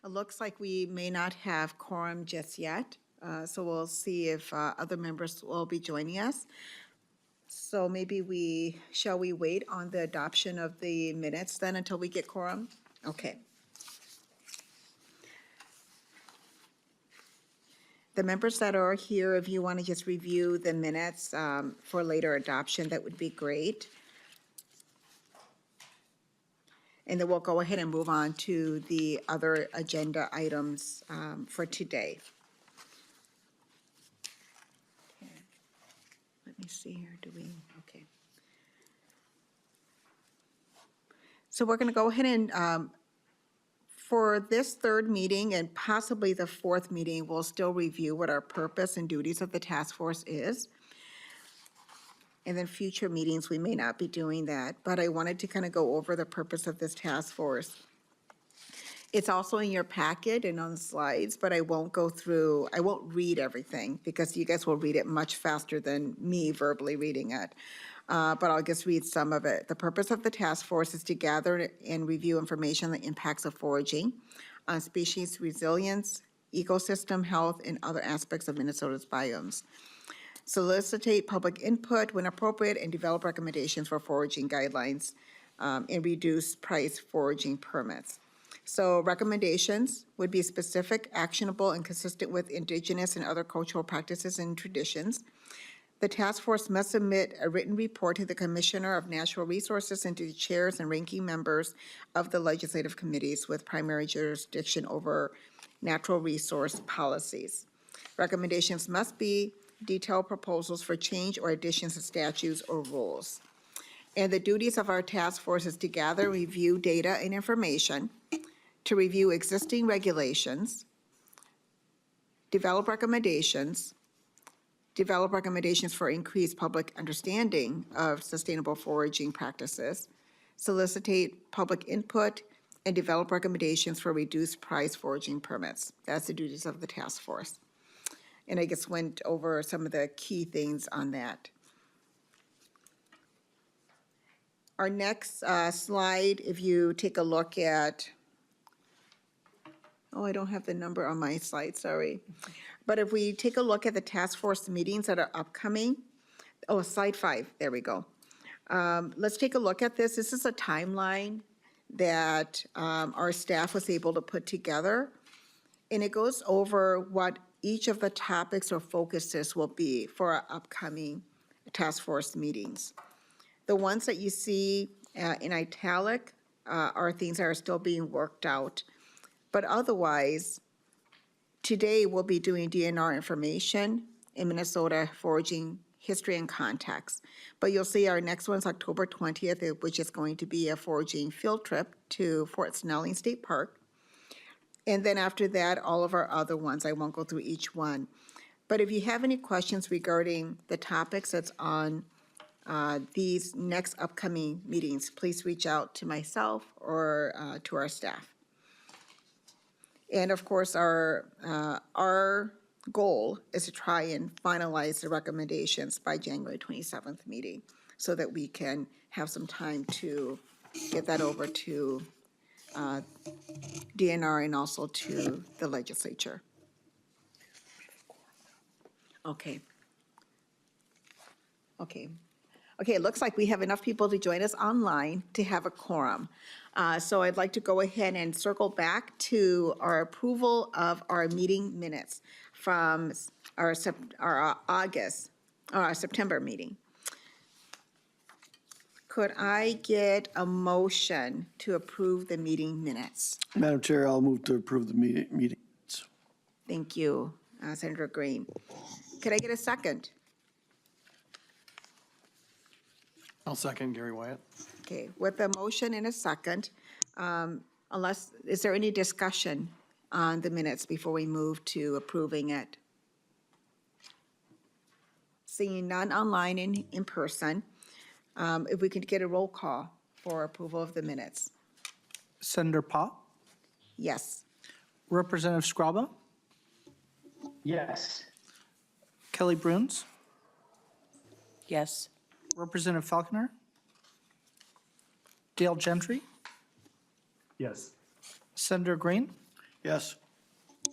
It looks like we may not have quorum just yet, so we'll see if other members will be joining us. So maybe shall we wait on the adoption of the minutes then until we get quorum? Okay. The members that are here, if you want to just review the minutes for later adoption, that would be great. And then we'll go ahead and move on to the other agenda items for today. Okay. Let me see here, okay. So we're going to go ahead and, for this third meeting and possibly the fourth meeting, we'll still review what our purpose and duties of the task force is. And then future meetings, we may not be doing that, but I wanted to kind of go over the purpose of this task force. It's also in your packet and on the slides, but I won't read everything because you guys will read it much faster than me verbally reading it. But I'll just read some of it. The purpose of the task force is to gather and review information on the impacts of foraging on species resilience, ecosystem health, and other aspects of Minnesota's biomes. Solicitate public input when appropriate and develop recommendations for foraging guidelines and reduce price foraging permits. So recommendations would be specific, actionable, and consistent with indigenous and other cultural practices and traditions. The task force must submit a written report to the Commissioner of Natural Resources and to the chairs and ranking members of the legislative committees with primary jurisdiction over natural resource policies. Recommendations must be detailed proposals for change or additions to statutes or rules. And the duties of our task force is to gather, review data and information, to review existing regulations, develop recommendations for increased public understanding of sustainable foraging practices, solicitate public input, and develop recommendations for reduced price foraging permits. That's the duties of the task force. And I just went over some of the key things on that. Our next slide, if you take a look at, I don't have the number on my slide, sorry. But if we take a look at the task force meetings that are upcoming, slide 5, there we go. Let's take a look at this. This is a timeline that our staff was able to put together. And it goes over what each of the topics or focuses will be for our upcoming task force meetings. The ones that you see in italic are things that are still being worked out. But otherwise, today we'll be doing DNR information in Minnesota foraging history and context. But you'll see our next one's October 20th, which is going to be a foraging field trip to Fort Snelling State Park. And then after that, all of our other ones. I won't go through each one. But if you have any questions regarding the topics that's on these next upcoming meetings, please reach out to myself or to our staff. And of course, our goal is to try and finalize the recommendations by January 27th meeting so that we can have some time to get that over to DNR and also to the legislature. Okay, it looks like we have enough people to join us online to have a quorum. So I'd like to go ahead and circle back to our approval of our meeting minutes from our September meeting. Could I get a motion to approve the meeting minutes? Madam Chair, I'll move to approve the meeting. Thank you, Senator Green. Could I get a second? I'll second Gary Wyatt. Okay, with a motion and a second, is there any discussion on the minutes before we move to approving it? Seeing none online and in person, if we could get a roll call for approval of the minutes. Senator Pott? Yes. Representative Scraba? Yes. Kelly Bruns? Yes. Representative Falconer? Dale Gentry? Yes. Senator Green? Yes.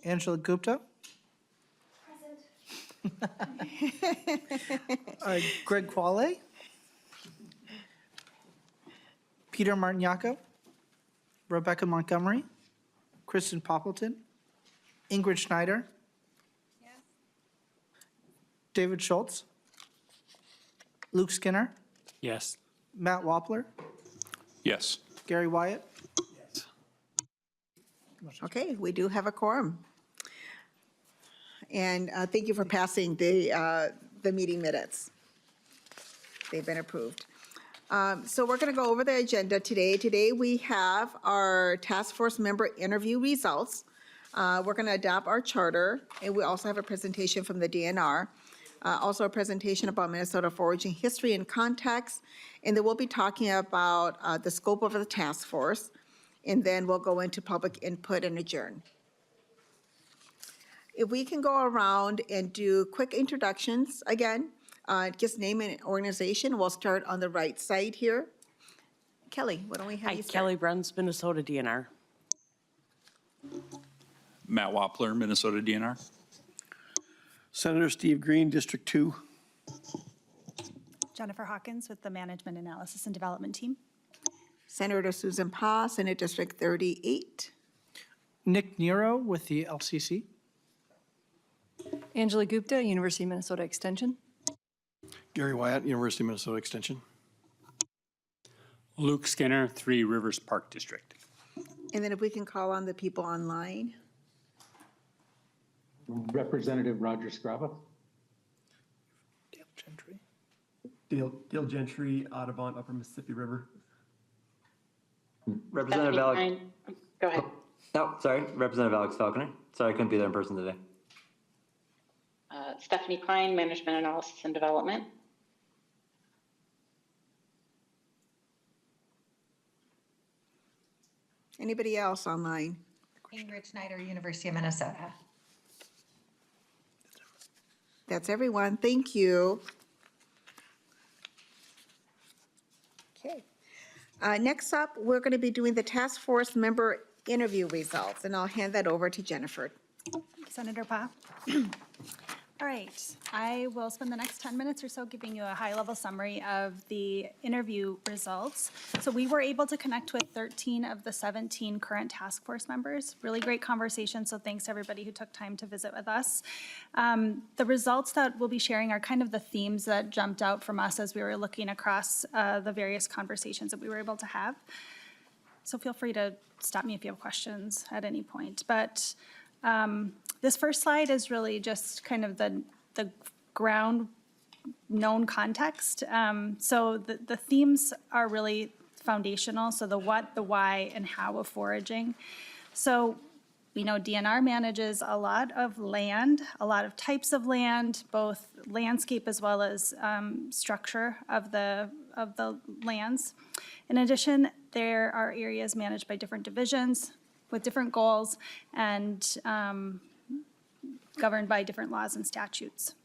Angela Gupta. Greg Quale. Peter Martiniaco. Rebecca Montgomery. Kristen Poppleton. Ingrid Schneider. David Schultz. Luke Skinner. Yes. Matt Wappler. Yes. Gary Wyatt. Okay, we do have a quorum. And thank you for passing the meeting minutes. They've been approved. So we're going to go over the agenda today. Today we have our task force member interview results. We're going to adopt our charter, and we also have a presentation from the DNR. Also a presentation about Minnesota foraging history and context. And then we'll be talking about the scope of the task force. And then we'll go into public input and adjourn. If we can go around and do quick introductions again, just name an organization. We'll start on the right side here. Kelly, why don't we have Hi, you start? Kelly Bruns, Minnesota DNR. Matt Wappler, Minnesota DNR. Senator Steve Green, District 2. Jennifer Hawkins with the Management Analysis and Development Team. Senator Susan Pa, Senate District 38. Nick Nero with the LCC. Angela Gupta, University of Minnesota Extension. Gary Wyatt, University of Minnesota Extension. Luke Skinner, Three Rivers Park District. And then if we can call on the people online. Representative Roger Scraba. Dale Gentry. Dale Gentry, Audubon, Upper Mississippi River. Representative Alex. Go ahead. Oh, sorry. Representative Alex Falconer. Sorry, I couldn't be there in person today. Stephanie Klein, Management Analysis and Development. Anybody else online? Ingrid Schneider, University of Minnesota. That's everyone. Thank you. Okay. Next up, we're going to be doing the task force member interview results, and I'll hand that over to Jennifer. Senator Pa. All right, I will spend the next 10 minutes or so giving you a high-level summary of the interview results. So we were able to connect with 13 of the 17 current task force members. Really great conversation, so thanks to everybody who took time to visit with us. The results that we'll be sharing are kind of the themes that jumped out from us as we were looking across the various conversations that we were able to have. So feel free to stop me if you have questions at any point. But this first slide is really just kind of the ground known context. So the themes are really foundational. So the what, the why, and how of foraging. So we know DNR manages a lot of land, a lot of types of land, both landscape as well as structure of the lands. In addition, there are areas managed by different divisions with different goals and governed by different laws and statutes.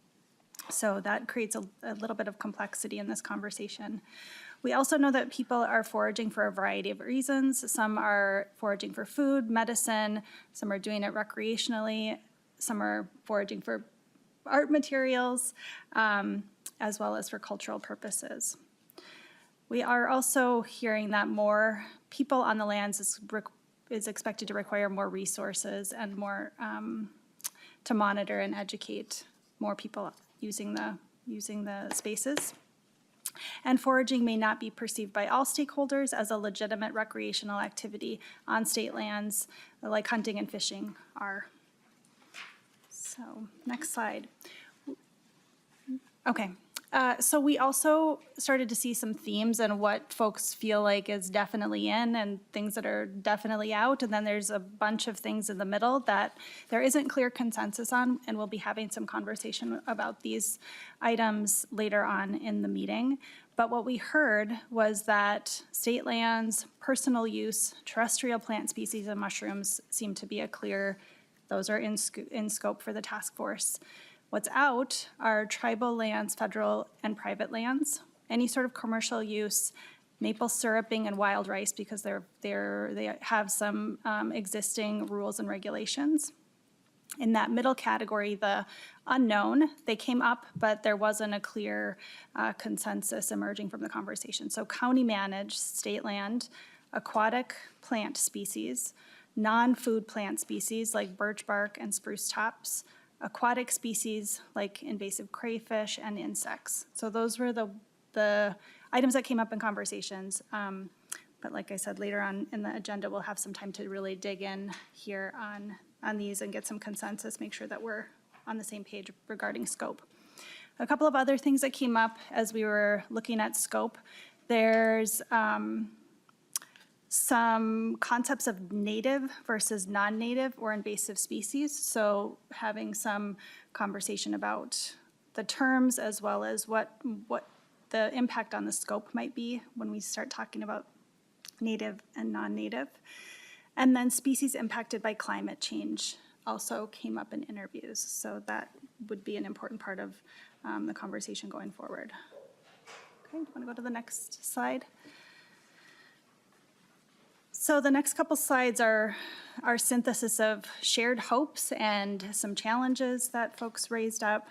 So that creates a little bit of complexity in this conversation. We also know that people are foraging for a variety of reasons. Some are foraging for food, medicine, some are doing it recreationally, some are foraging for art materials, as well as for cultural purposes. We are also hearing that more people on the lands is expected to require more resources and more to monitor and educate more people using the spaces. And foraging may not be perceived by all stakeholders as a legitimate recreational activity on state lands, like hunting and fishing are. So, next slide. Okay. So we also started to see some themes and what folks feel like is definitely in and things that are definitely out. And then there's a bunch of things in the middle that there isn't clear consensus on, and we'll be having some conversation about these items later on in the meeting. But what we heard was that state lands, personal use, terrestrial plant species, and mushrooms seem to be those are in scope for the task force. What's out are tribal lands, federal and private lands, any sort of commercial use, maple syruping and wild rice because they have some existing rules and regulations. In that middle category, the unknown, they came up, but there wasn't a clear consensus emerging from the conversation. So county managed state land, aquatic plant species, non-food plant species like birch bark and spruce tops, aquatic species like invasive crayfish and insects. So those were the items that came up in conversations. But like I said, later on in the agenda, we'll have some time to really dig in here on these and get some consensus, make sure that we're on the same page regarding scope. A couple of other things that came up as we were looking at scope. There's some concepts of native versus non-native or invasive species. So having some conversation about the terms as well as what the impact on the scope might be when we start talking about native and non-native. And then species impacted by climate change also came up in interviews. So that would be an important part of the conversation going forward. Okay, do you want to go to the next slide? So the next couple slides are our synthesis of shared hopes and some challenges that folks raised up.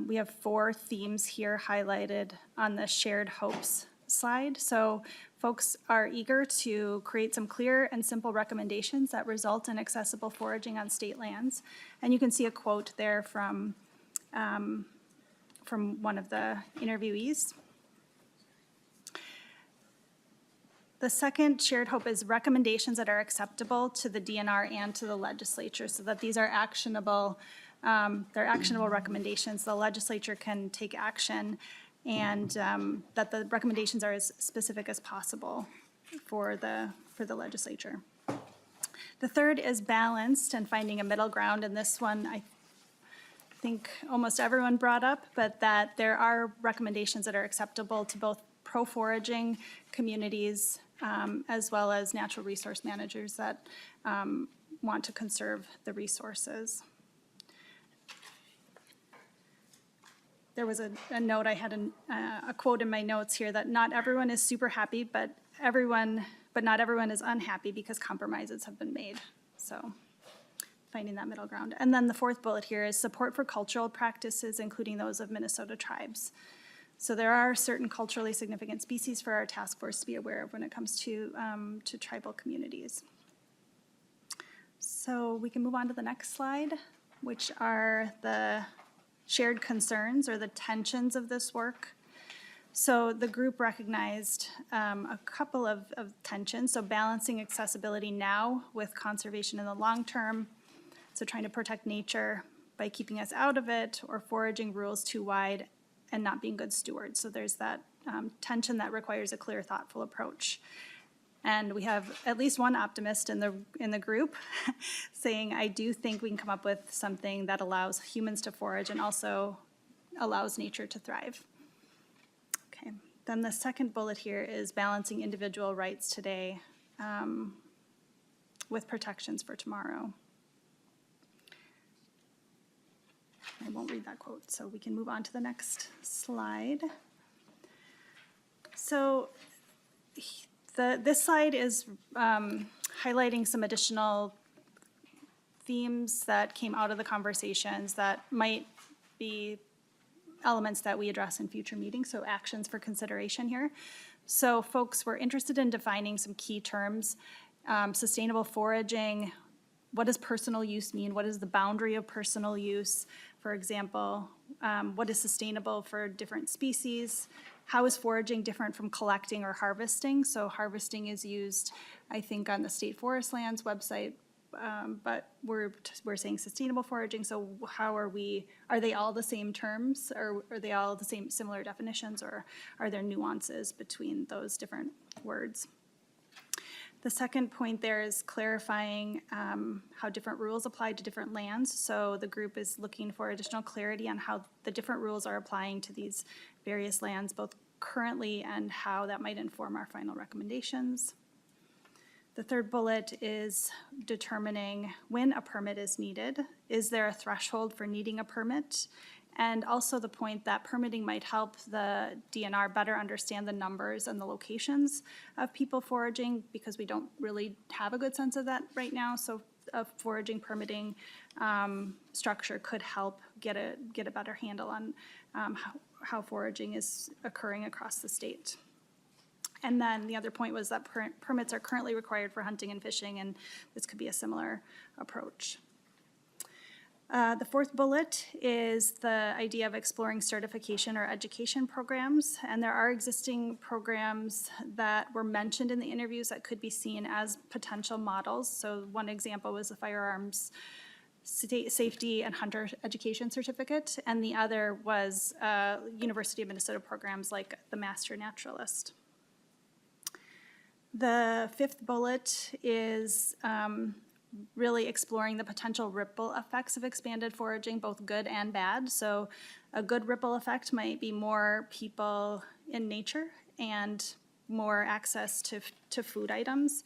We have 4 themes here highlighted on the shared hopes slide. So folks are eager to create some clear and simple recommendations that result in accessible foraging on state lands. And you can see a quote there from one of the interviewees. The second shared hope is recommendations that are acceptable to the DNR and to the legislature, so that these are actionable. They're actionable recommendations. The legislature can take action, and that the recommendations are as specific as possible for the legislature. The third is balanced and finding a middle ground, and this one I think almost everyone brought up, but that there are recommendations that are acceptable to both pro-foraging communities as well as natural resource managers that want to conserve the resources. There was a note, I had a quote in my notes here that not everyone is super happy, but not everyone is unhappy because compromises have been made. So finding that middle ground. And then the fourth bullet here is support for cultural practices, including those of Minnesota tribes. So there are certain culturally significant species for our task force to be aware of when it comes to tribal communities. So we can move on to the next slide, which are the shared concerns or the tensions of this work. So the group recognized a couple of tensions. So balancing accessibility now with conservation in the long term. So trying to protect nature by keeping us out of it, or foraging rules too wide and not being good stewards. So there's that tension that requires a clear, thoughtful approach. And we have at least one optimist in the group saying, I do think we can come up with something that allows humans to forage and also allows nature to thrive. Okay, then the second bullet here is balancing individual rights today with protections for tomorrow. I won't read that quote, so we can move on to the next slide. So this slide is highlighting some additional themes that came out of the conversations that might be elements that we address in future meetings, so actions for consideration here. So folks were interested in defining some key terms, sustainable foraging. What does personal use mean? What is the boundary of personal use? For example, what is sustainable for different species? How is foraging different from collecting or harvesting? So harvesting is used, I think, on the State Forest Lands website, but we're saying sustainable foraging. So how are they all the same terms, or are they all the same similar definitions, or are there nuances between those different words? The second point there is clarifying how different rules apply to different lands. So the group is looking for additional clarity on how the different rules are applying to these various lands, both currently and how that might inform our final recommendations. The third bullet is determining when a permit is needed. Is there a threshold for needing a permit? And also the point that permitting might help the DNR better understand the numbers and the locations of people foraging, because we don't really have a good sense of that right now. So a foraging permitting structure could help get a better handle on how foraging is occurring across the state. And then the other point was that permits are currently required for hunting and fishing, and this could be a similar approach. The fourth bullet is the idea of exploring certification or education programs. And there are existing programs that were mentioned in the interviews that could be seen as potential models. So one example was the firearms safety and hunter education certificate, and the other was University of Minnesota programs like the Master Naturalist. The fifth bullet is really exploring the potential ripple effects of expanded foraging, both good and bad. So a good ripple effect might be more people in nature and more access to food items.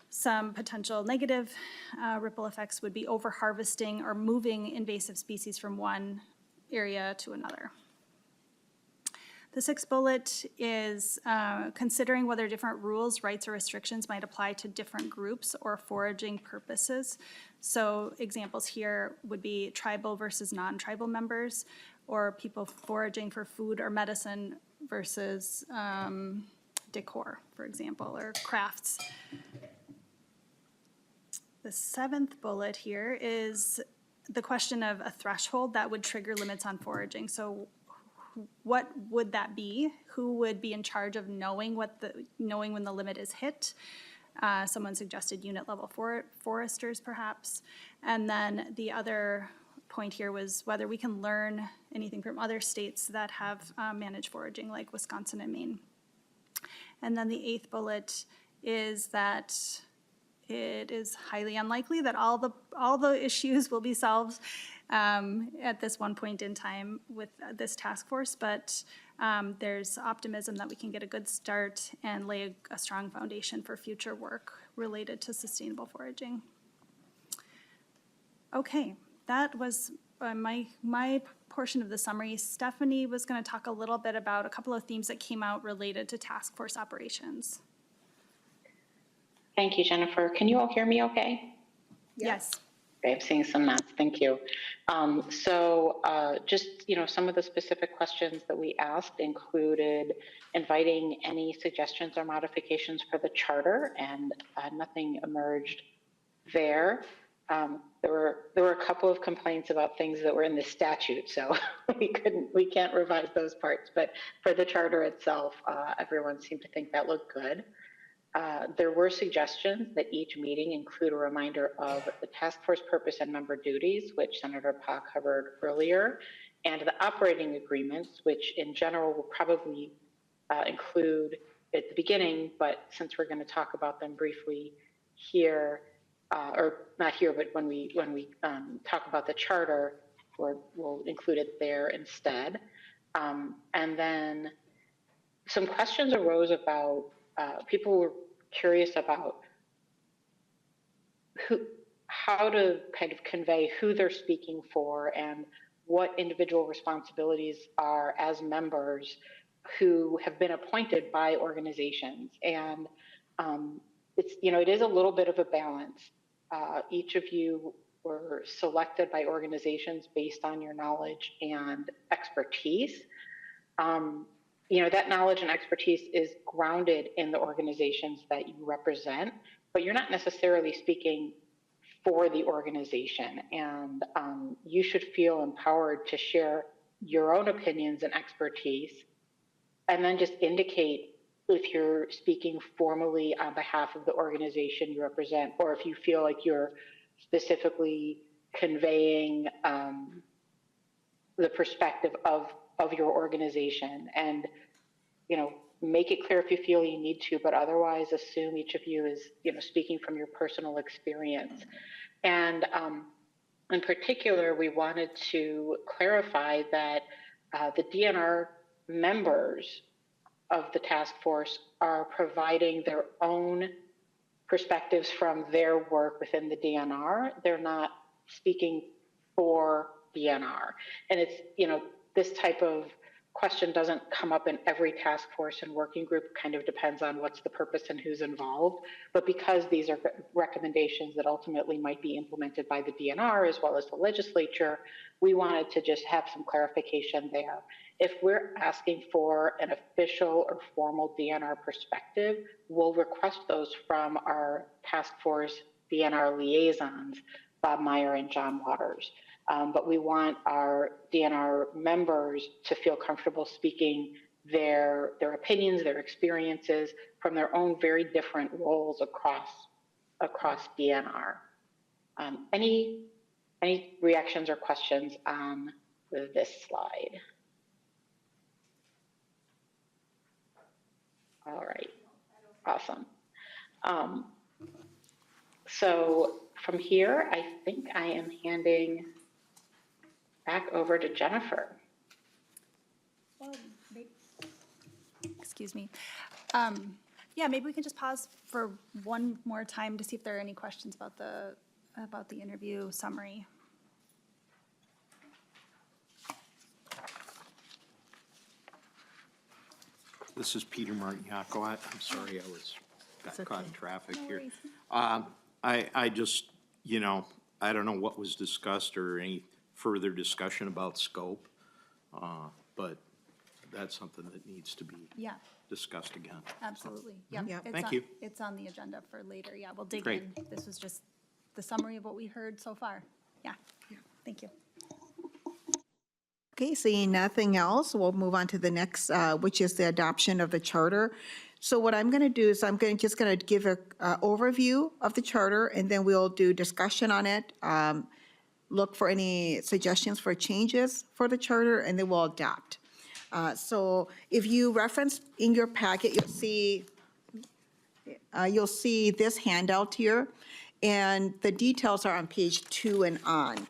Some potential negative ripple effects would be over-harvesting or moving invasive species from one area to another. The sixth bullet is considering whether different rules, rights, or restrictions might apply to different groups or foraging purposes. So examples here would be tribal versus non-tribal members, or people foraging for food or medicine versus decor, for example, or crafts. The seventh bullet here is the question of a threshold that would trigger limits on foraging. So what would that be? Who would be in charge of knowing when the limit is hit? Someone suggested unit level foresters perhaps. And then the other point here was whether we can learn anything from other states that have managed foraging, like Wisconsin and Maine. And then the eighth bullet is that it is highly unlikely that all the issues will be solved at this one point in time with this task force, but there's optimism that we can get a good start and lay a strong foundation for future work related to sustainable foraging. Okay, that was my portion of the summary. Stephanie was going to talk a little bit about a couple of themes that came out related to task force operations. Thank you, Jennifer. Can you all hear me okay? Yes. Okay, I'm seeing some nods. Thank you. Just, some of the specific questions that we asked included inviting any suggestions or modifications for the charter, and nothing emerged there. There were a couple of complaints about things that were in the statute, so we can't revise those parts. But for the charter itself, everyone seemed to think that looked good. There were suggestions that each meeting include a reminder of the task force purpose and member duties, which Senator Pa covered earlier, and the operating agreements, which in general will probably include at the beginning, but since we're going to talk about them briefly here, or not here, but when we talk about the charter, we'll include it there instead. And then some questions arose about people were curious about how to kind of convey who they're speaking for and what individual responsibilities are as members who have been appointed by organizations. And it is a little bit of a balance. Each of you were selected by organizations based on your knowledge and expertise. That knowledge and expertise is grounded in the organizations that you represent, but you're not necessarily speaking for the organization. And you should feel empowered to share your own opinions and expertise, and then just indicate if you're speaking formally on behalf of the organization you represent, or if you feel like you're specifically conveying the perspective of your organization. And make it clear if you feel you need to, but otherwise assume each of you is speaking from your personal experience. And in particular, we wanted to clarify that the DNR members of the task force are providing their own perspectives from their work within the DNR. They're not speaking for DNR. And it's, this type of question doesn't come up in every task force and working group. It kind of depends on what's the purpose and who's involved. But because these are recommendations that ultimately might be implemented by the DNR as well as the legislature, we wanted to just have some clarification there. If we're asking for an official or formal DNR perspective, we'll request those from our task force DNR liaisons, Bob Meyer and John Waters. But we want our DNR members to feel comfortable speaking their opinions, their experiences from their own very different roles across DNR. Any reactions or questions on this slide? All right, awesome. So from here, I think I am handing back over to Jennifer. Well, excuse me. Yeah, maybe we can just pause for one more time to see if there are any questions about the interview summary. This is Peter Martignaco. I'm sorry got caught in traffic here. worries. I just, I don't know what was discussed or any further discussion about scope, but that's something that needs to be Yeah, discussed again. absolutely. Yeah. Yeah. It's Thank on- you. It's on the agenda for later. Yeah, we'll dig Great. in. This was just the summary of what we heard so far. Yeah, thank you. Okay, seeing nothing else, we'll move on to the next, which is the adoption of the charter. So what I'm going to do is just going to give an overview of the charter, and then we'll do discussion on it, look for any suggestions for changes for the charter, and then we'll adopt. So if you reference in your packet, you'll see this handout here, and the details are on page 2 and on.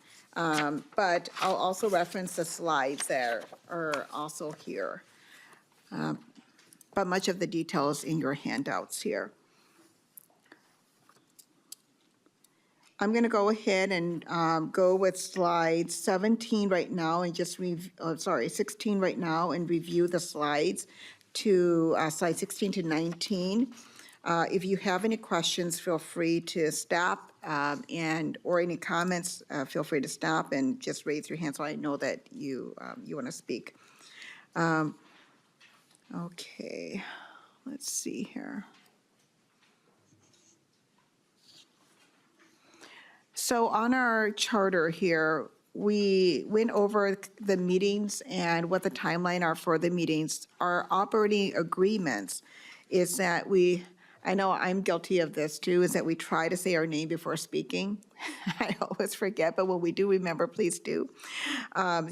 But I'll also reference the slides that are also here. But much of the details in your handouts here. I'm going to go ahead and go with slide 17 right now and just 16 right now and review the slides to slide 16 to 19. If you have any questions, feel free to stop or any comments, feel free to stop and just raise your hand so I know that you want to speak. Okay, let's see here. So on our charter here, we went over the meetings and what the timeline are for the meetings. Our operating agreements is that I know I'm guilty of this too, is that we try to say our name before speaking. I always forget, but when we do remember, please do.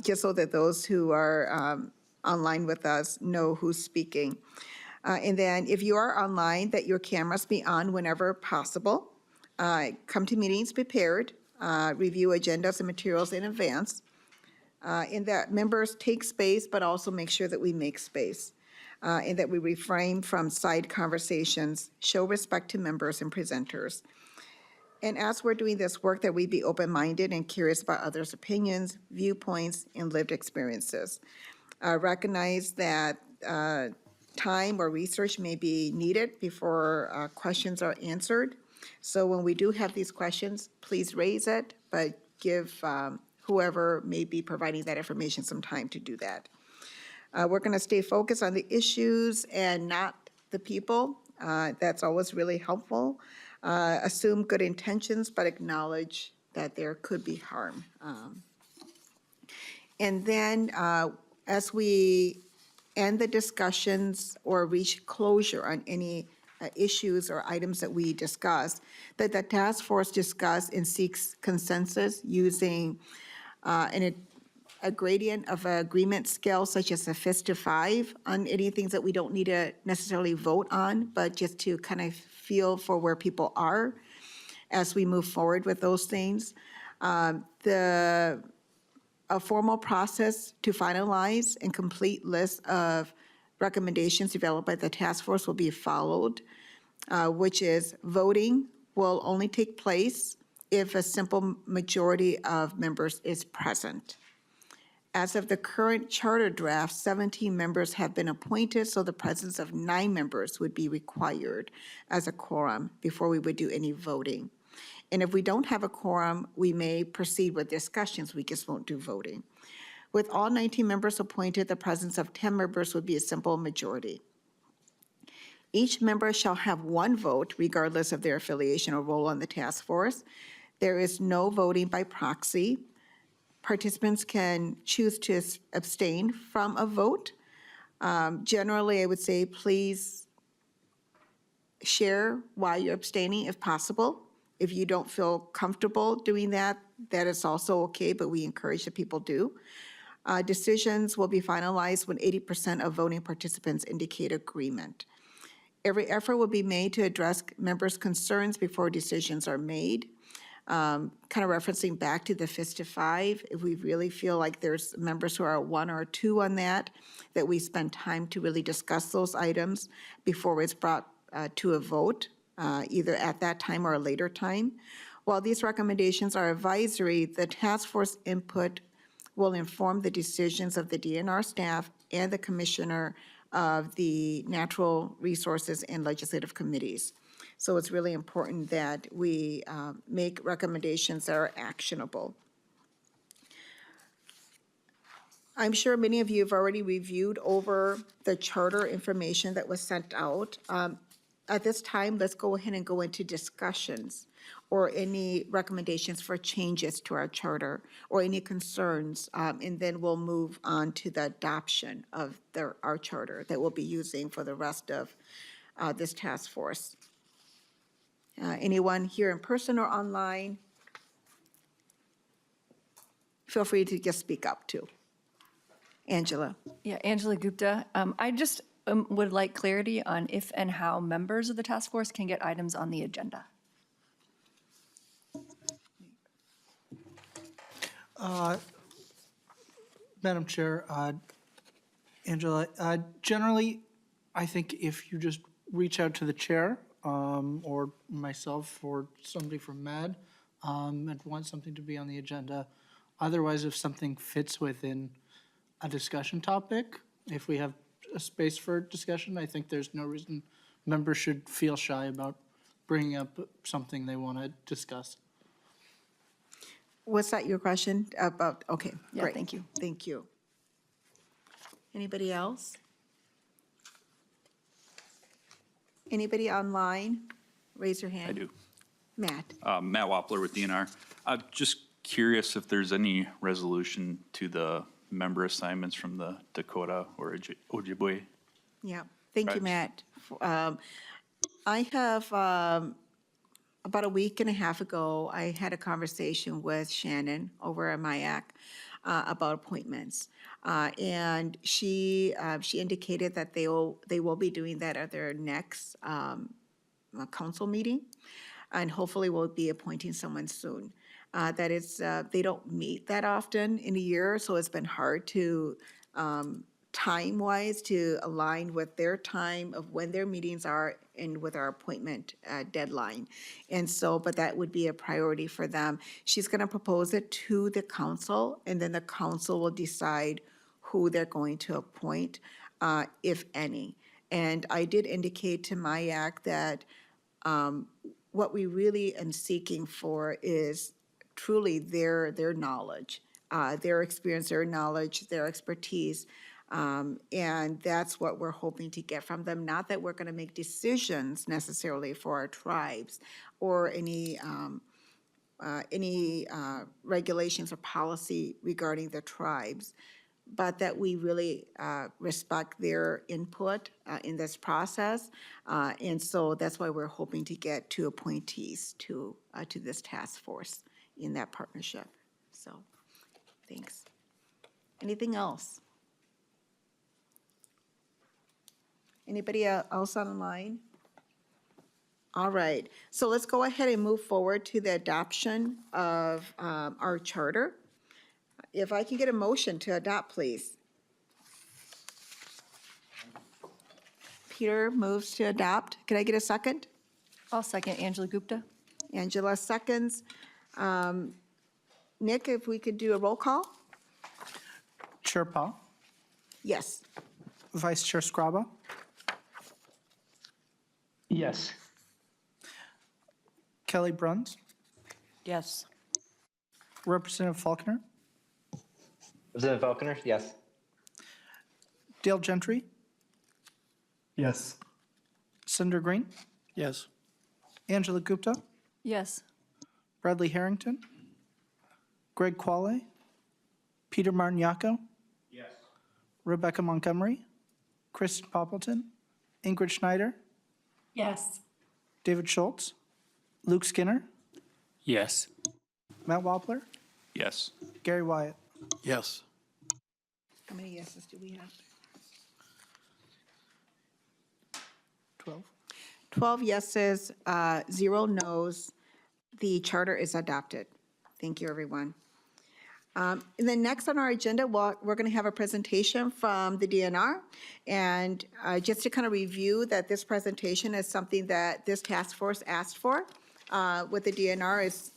Just so that those who are online with us know who's speaking. And then if you are online, that your cameras be on whenever possible. Come to meetings prepared, review agendas and materials in advance, and that members take space, but also make sure that we make space, and that we refrain from side conversations, show respect to members and presenters. And as we're doing this work, that we be open-minded and curious about others' opinions, viewpoints, and lived experiences. Recognize that time or research may be needed before questions are answered. So when we do have these questions, please raise it, but give whoever may be providing that information some time to do that. We're going to stay focused on the issues and not the people. That's always really helpful. Assume good intentions, but acknowledge that there could be harm. And then as we end the discussions or reach closure on any issues or items that we discuss, that the task force discuss and seeks consensus using a gradient of agreement scale such as a 5 to 5 on any things that we don't need to necessarily vote on, but just to kind of feel for where people are as we move forward with those things. A formal process to finalize and complete list of recommendations developed by the task force will be followed, which is voting will only take place if a simple majority of members is present. As of the current charter draft, 17 members have been appointed, so the presence of 9 members would be required as a quorum before we would do any voting. And if we don't have a quorum, we may proceed with discussions, we just won't do voting. With all 19 members appointed, the presence of 10 members would be a simple majority. Each member shall have 1 vote regardless of their affiliation or role on the task force. There is no voting by proxy. Participants can choose to abstain from a vote. Generally, I would say please share why you're abstaining if possible. If you don't feel comfortable doing that, that is also okay, but we encourage that people do. Decisions will be finalized when 80% of voting participants indicate agreement. Every effort will be made to address members' concerns before decisions are made. Kind of referencing back to the 5 to 5, if we really feel like there's members who are 1 or 2 on that we spend time to really discuss those items before it's brought to a vote, either at that time or a later time. While these recommendations are advisory, the task force input will inform the decisions of the DNR staff and the Commissioner of the Natural Resources and Legislative Committees. So it's really important that we make recommendations that are actionable. I'm sure many of you have already reviewed over the charter information that was sent out. At this time, let's go ahead and go into discussions or any recommendations for changes to our charter or any concerns, and then we'll move on to the adoption of our charter that we'll be using for the rest of this task force. Anyone here in person or online, feel free to just speak up too. Angela. Yeah, Angela Gupta. I just would like clarity on if and how members of the task force can get items on the agenda. Madam Chair, Angela, generally, I think if you just reach out to the chair or myself or somebody from MAD and want something to be on the agenda. Otherwise, if something fits within a discussion topic, if we have a space for discussion, I think there's no reason members should feel shy about bringing up something they want to discuss. Was that your question about, okay, Yeah, great. thank you. Thank you. Anybody else? Anybody online? Raise your hand. I do. Matt. Matt Wappler with DNR. I'm just curious if there's any resolution to the member assignments from the Dakota or Ojibwe. Yeah, thank you, Tribes. Matt. I have, about a week and a half ago, I had a conversation with Shannon over at MIAC about appointments. And she indicated that they will be doing that at their next council meeting. And hopefully we'll be appointing someone soon. That is, they don't meet that often in a year, so it's been hard to, time-wise, to align with their time of when their meetings are and with our appointment deadline. And so, but that would be a priority for them. She's going to propose it to the council, and then the council will decide who they're going to appoint, if any. And I did indicate to MIAC that what we really am seeking for is truly their knowledge, their experience, their knowledge, their expertise. And that's what we're hoping to get from them. Not that we're going to make decisions necessarily for our tribes or any regulations or policy regarding the tribes, but that we really respect their input in this process. And so that's why we're hoping to get 2 appointees to this task force in that partnership. So, thanks. Anything else? Anybody else on the line? All right, so let's go ahead and move forward to the adoption of our charter. If I can get a motion to adopt, please. Peter moves to adopt. Can I get a second? I'll second Angela Gupta. Angela seconds. Nick, if we could do a roll call? Chair Pa, Yes. Vice Chair Scraba, Yes. Kelly Bruns, Yes. Representative Faulkner, Representative Falconer, yes. Dale Gentry, Yes. Senator Green, Yes. Angela Gupta, Yes. Bradley Harrington, Greg Quale, Peter Martiniaco, Yes. Rebecca Montgomery, Kristen Poppleton, Ingrid Schneider, Yes. David Schultz, Luke Skinner, Yes. Matt Wampler, Yes. Gary Wyatt. Yes. How many yeses do we have? 12. 12 yeses, 0 nos. The charter is adopted. Thank you, everyone. And then next on our agenda, we're going to have a presentation from the DNR. And just to kind of review that this presentation is something that this task force asked for. What the DNR is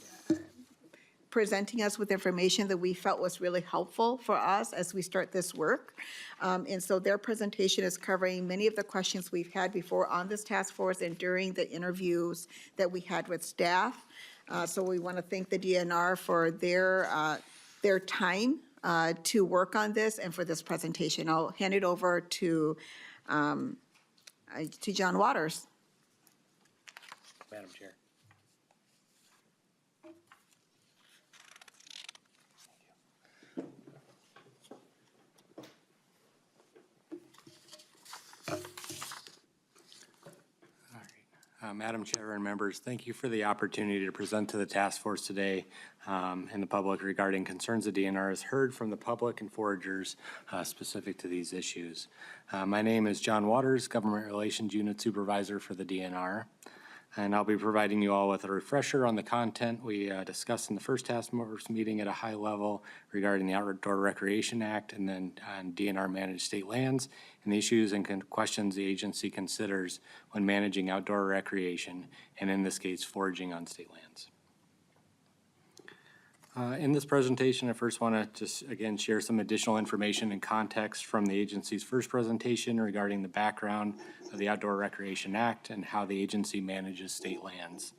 presenting us with information that we felt was really helpful for us as we start this work. And so their presentation is covering many of the questions we've had before on this task force and during the interviews that we had with staff. So we want to thank the DNR for their time to work on this and for this presentation. I'll hand it over to John Waters. Madam Chair. Madam Chair and members, thank you for the opportunity to present to the task force today and the public regarding concerns the DNR has heard from the public and foragers specific to these issues. My name is John Waters, Government Relations Unit Supervisor for the DNR, and I'll be providing you all with a refresher on the content we discussed in the first task force meeting at a high level regarding the Outdoor Recreation Act and then on DNR managed state lands and the issues and questions the agency considers when managing outdoor recreation, and in this case, foraging on state lands. In this presentation, I first want to just, again, share some additional information and context from the agency's first presentation regarding the background of the Outdoor Recreation Act and how the agency manages state lands.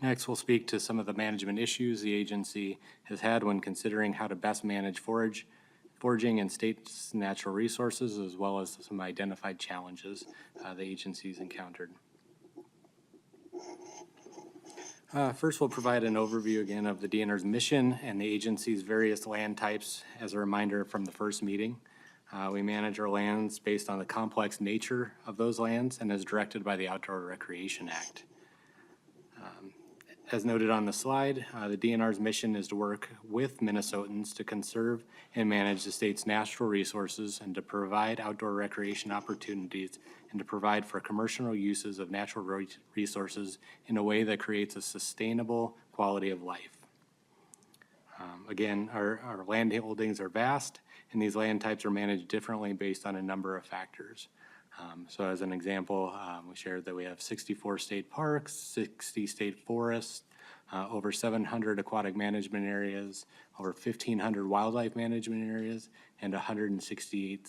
Next, we'll speak to some of the management issues the agency has had when considering how to best manage foraging and state's natural resources, as well as some identified challenges the agency's encountered. First, we'll provide an overview again of the DNR's mission and the agency's various land types as a reminder from the first meeting. We manage our lands based on the complex nature of those lands and as directed by the Outdoor Recreation Act. As noted on the slide, the DNR's mission is to work with Minnesotans to conserve and manage the state's natural resources and to provide outdoor recreation opportunities and to provide for commercial uses of natural resources in a way that creates a sustainable quality of life. Again, our land holdings are vast, and these land types are managed differently based on a number of factors. So as an example, we shared that we have 64 state parks, 60 state forests, over 700 aquatic management areas, over 1,500 wildlife management areas, and 168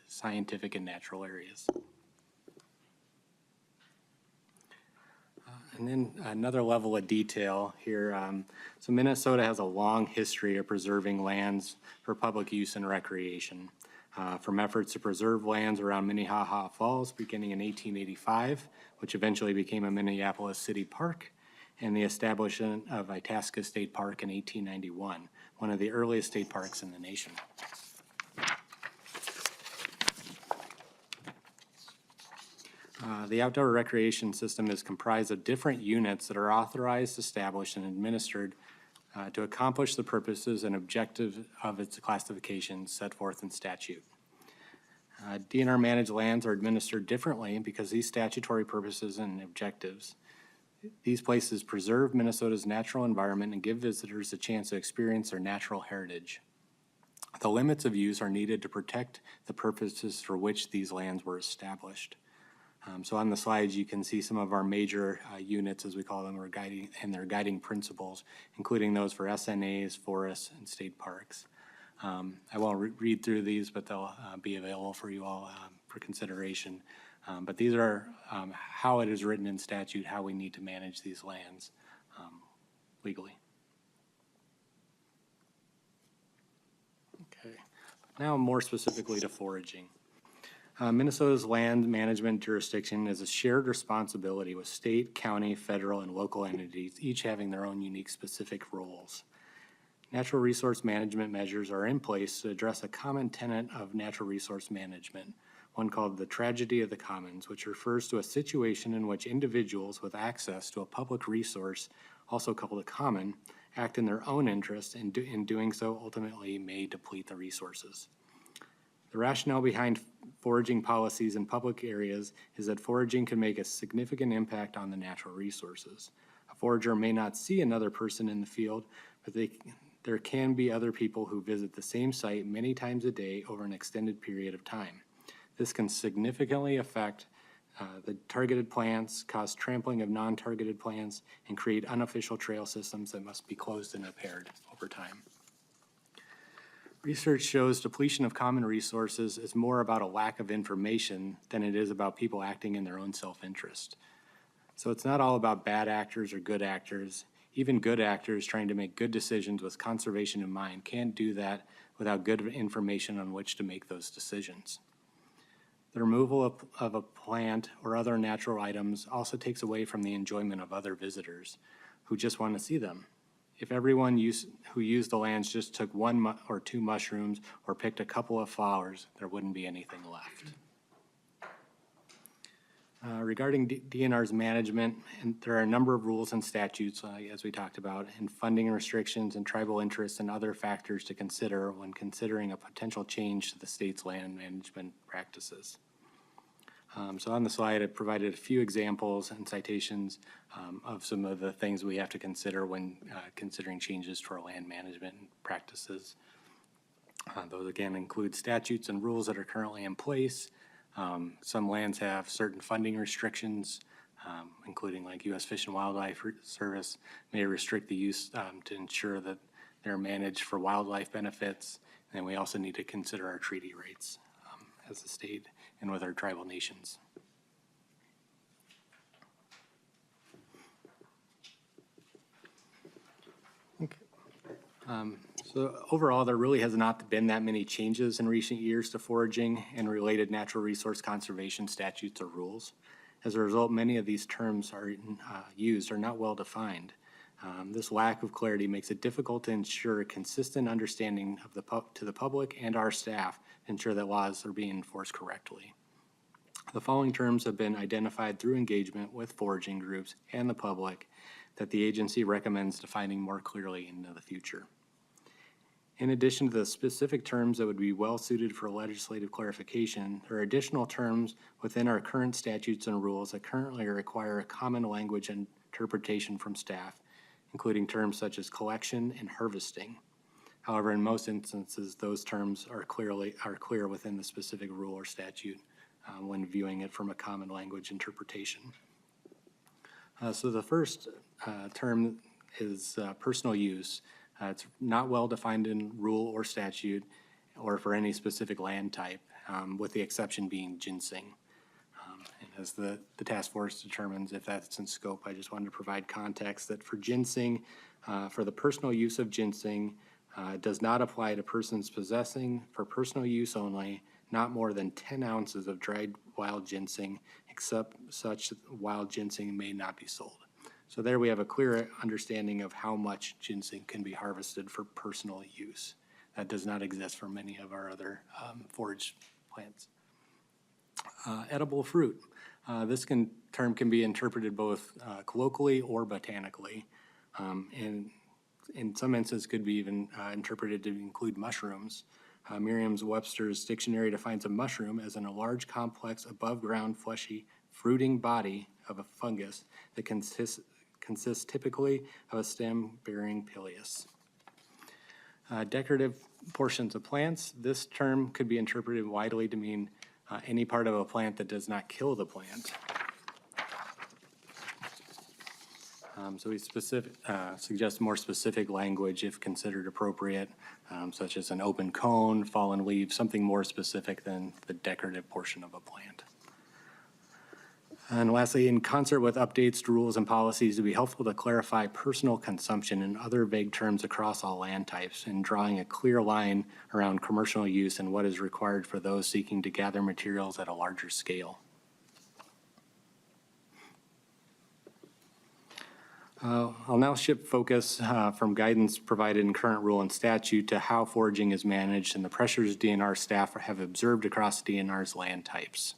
scientific and natural areas. And then another level of detail here. So Minnesota has a long history of preserving lands for public use and recreation. From efforts to preserve lands around Minnehaha Falls beginning in 1885, which eventually became a Minneapolis City Park, and the establishment of Itasca State Park in 1891, one of the earliest state parks in the nation. The outdoor recreation system is comprised of different units that are authorized, established, and administered to accomplish the purposes and objectives of its classifications set forth in statute. DNR managed lands are administered differently because these statutory purposes and objectives. These places preserve Minnesota's natural environment and give visitors a chance to experience their natural heritage. The limits of use are needed to protect the purposes for which these lands were established. So on the slides, you can see some of our major units, as we call them, or guiding, and their guiding principles, including those for SNAs, forests, and state parks. I won't read through these, but they'll be available for you all for consideration. But these are how it is written in statute, how we need to manage these lands legally. Okay. Now more specifically to foraging. Minnesota's land management jurisdiction is a shared responsibility with state, county, federal, and local entities, each having their own unique specific roles. Natural resource management measures are in place to address a common tenet of natural resource management, one called the tragedy of the commons, which refers to a situation in which individuals with access to a public resource, also called a common, act in their own interest and in doing so ultimately may deplete the resources. The rationale behind foraging policies in public areas is that foraging can make a significant impact on the natural resources. A forager may not see another person in the field, but there can be other people who visit the same site many times a day over an extended period of time. This can significantly affect the targeted plants, cause trampling of non-targeted plants, and create unofficial trail systems that must be closed and repaired over time. Research shows depletion of common resources is more about a lack of information than it is about people acting in their own self-interest. So it's not all about bad actors or good actors. Even good actors trying to make good decisions with conservation in mind can't do that without good information on which to make those decisions. The removal of a plant or other natural items also takes away from the enjoyment of other visitors who just want to see them. If everyone who used the lands just took one or two mushrooms or picked a couple of flowers, there wouldn't be anything left. Regarding DNR's management, and there are a number of rules and statutes, as we talked about, and funding restrictions and tribal interests and other factors to consider when considering a potential change to the state's land management practices. So on the slide, I provided a few examples and citations of some of the things we have to consider when considering changes to our land management practices. Those again include statutes and rules that are currently in place. Some lands have certain funding restrictions, including like U.S. Fish and Wildlife Service may restrict the use to ensure that they're managed for wildlife benefits. And we also need to consider our treaty rights as a state and with our tribal nations. Okay. So overall, there really has not been that many changes in recent years to foraging and related natural resource conservation statutes or rules. As a result, many of these terms are used are not well defined. This lack of clarity makes it difficult to ensure a consistent understanding of to the public and our staff to ensure that laws are being enforced correctly. The following terms have been identified through engagement with foraging groups and the public that the agency recommends defining more clearly into the future. In addition to the specific terms that would be well suited for legislative clarification, there are additional terms within our current statutes and rules that currently require a common language and interpretation from staff, including terms such as collection and harvesting. However, in most instances, those terms are clear within the specific rule or statute when viewing it from a common language interpretation. So the first term is personal use. It's not well defined in rule or statute or for any specific land type, with the exception being ginseng. And as the task force determines if that's in scope, I just wanted to provide context that for ginseng, for the personal use of ginseng, does not apply to persons possessing for personal use only not more than 10 ounces of dried wild ginseng, except such wild ginseng may not be sold. So there we have a clear understanding of how much ginseng can be harvested for personal use. That does not exist for many of our other forage plants. Edible fruit. This term can be interpreted both colloquially or botanically, and in some instances could be even interpreted to include mushrooms. Merriam-Webster's dictionary defines a mushroom as a large, complex, above-ground, fleshy, fruiting body of a fungus that consists typically of a stem-bearing pilus. Decorative portions of plants. This term could be interpreted widely to mean any part of a plant that does not kill the plant. So we suggest more specific language if considered appropriate, such as an open cone, fallen leaves, something more specific than the decorative portion of a plant. And lastly, in concert with updates to rules and policies, it would be helpful to clarify personal consumption and other vague terms across all land types, and drawing a clear line around commercial use and what is required for those seeking to gather materials at a larger scale. I'll now shift focus from guidance provided in current rule and statute to how foraging is managed and the pressures DNR staff have observed across DNR's land types.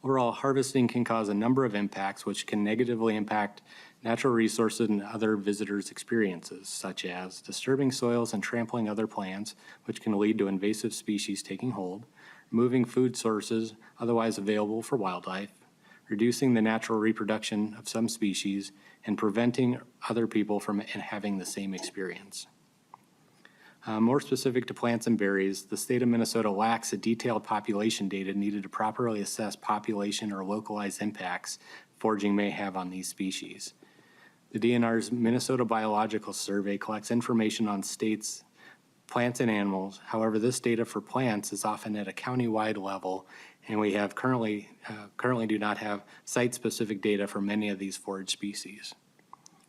Overall, harvesting can cause a number of impacts which can negatively impact natural resources and other visitors' experiences, such as disturbing soils and trampling other plants, which can lead to invasive species taking hold, removing food sources otherwise available for wildlife, reducing the natural reproduction of some species, and preventing other people from having the same experience. More specific to plants and berries, the state of Minnesota lacks the detailed population data needed to properly assess population or localized impacts foraging may have on these species. The DNR's Minnesota Biological Survey collects information on states, plants, and animals. However, this data for plants is often at a county-wide level, and we have currently do not have site-specific data for many of these forage species.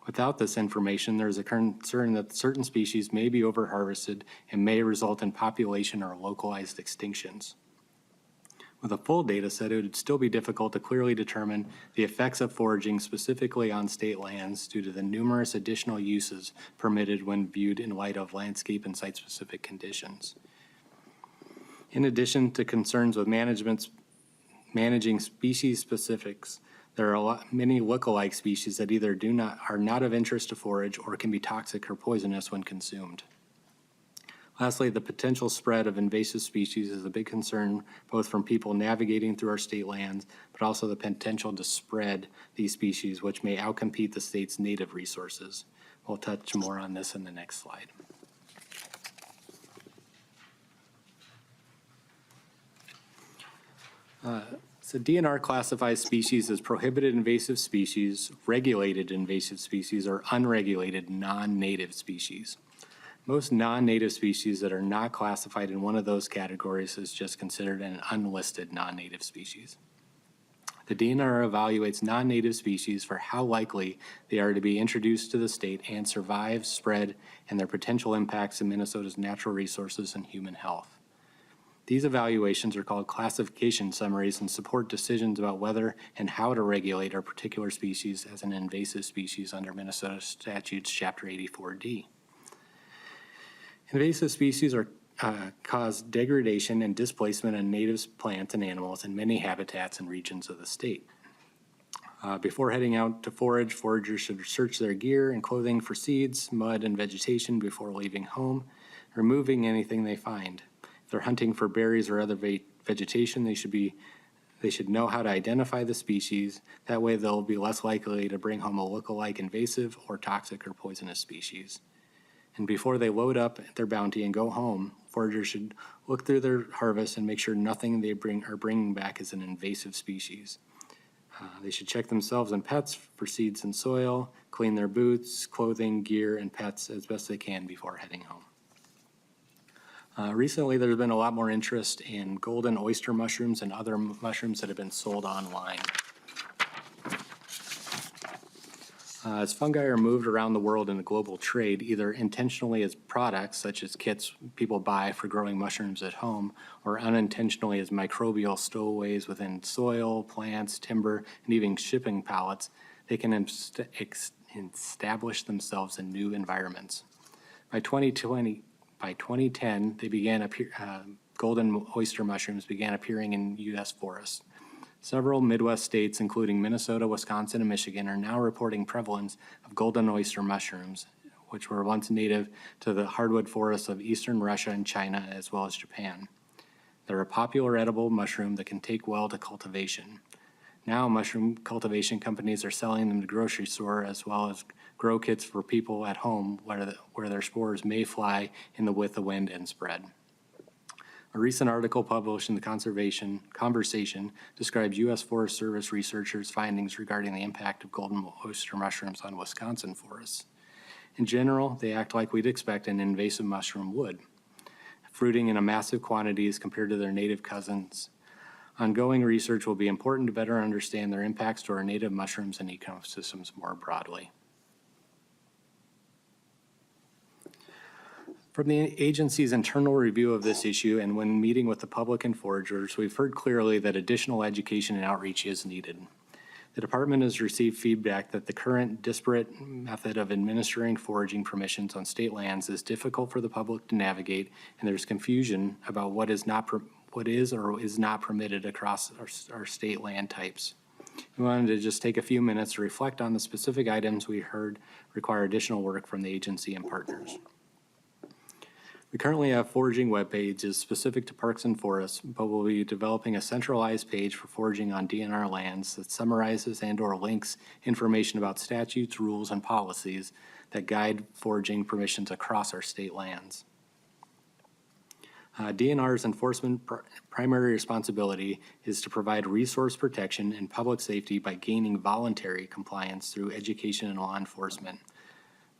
Without this information, there is a concern that certain species may be overharvested and may result in population or localized extinctions. With a full data set, it would still be difficult to clearly determine the effects of foraging specifically on state lands due to the numerous additional uses permitted when viewed in light of landscape and site-specific conditions. In addition to concerns with managing species specifics, there are many look-alike species that either are not of interest to forage or can be toxic or poisonous when consumed. Lastly, the potential spread of invasive species is a big concern both from people navigating through our state lands, but also the potential to spread these species which may outcompete the state's native resources. We'll touch more on this in the next slide. So DNR classifies species as prohibited invasive species, regulated invasive species, or unregulated non-native species. Most non-native species that are not classified in one of those categories is just considered an unlisted non-native species. The DNR evaluates non-native species for how likely they are to be introduced to the state and survive, spread, and their potential impacts in Minnesota's natural resources and human health. These evaluations are called classification summaries and support decisions about whether and how to regulate a particular species as an invasive species under Minnesota Statutes Chapter 84D. Invasive species cause degradation and displacement of native plants and animals in many habitats and regions of the state. Before heading out to forage, foragers should search their gear and clothing for seeds, mud, and vegetation before leaving home, removing anything they find. If they're hunting for berries or other vegetation, they should know how to identify the species. That way they'll be less likely to bring home a look-alike invasive or toxic or poisonous species. And before they load up their bounty and go home, foragers should look through their harvest and make sure nothing they are bringing back is an invasive species. They should check themselves and pets for seeds and soil, clean their boots, clothing, gear, and pets as best they can before heading home. Recently, there's been a lot more interest in golden oyster mushrooms and other mushrooms that have been sold online. As fungi are moved around the world in the global trade, either intentionally as products, such as kits people buy for growing mushrooms at home, or unintentionally as microbial stowaways within soil, plants, timber, and even shipping pallets, they can establish themselves in new environments. By 2010, they began golden oyster mushrooms began appearing in U.S. forests. Several Midwest states, including Minnesota, Wisconsin, and Michigan, are now reporting prevalence of golden oyster mushrooms, which were once native to the hardwood forests of eastern Russia and China, as well as Japan. They're a popular edible mushroom that can take well to cultivation. Now, mushroom cultivation companies are selling them to grocery store as well as grow kits for people at home where their spores may fly with the wind and spread. A recent article published in the Conservation Conversation describes U.S. Forest Service researchers' findings regarding the impact of golden oyster mushrooms on Wisconsin forests. In general, they act like we'd expect an invasive mushroom would, fruiting in a massive quantities compared to their native cousins. Ongoing research will be important to better understand their impacts to our native mushrooms and ecosystems more broadly. From the agency's internal review of this issue and when meeting with the public and foragers, we've heard clearly that additional education and outreach is needed. The department has received feedback that the current disparate method of administering foraging permissions on state lands is difficult for the public to navigate, and there's confusion about what is or is not permitted across our state land types. We wanted to just take a few minutes to reflect on the specific items we heard require additional work from the agency and partners. We currently have foraging web pages specific to parks and forests, but we'll be developing a centralized page for foraging on DNR lands that summarizes and/or links information about statutes, rules, and policies that guide foraging permissions across our state lands. DNR's enforcement primary responsibility is to provide resource protection and public safety by gaining voluntary compliance through education and law enforcement.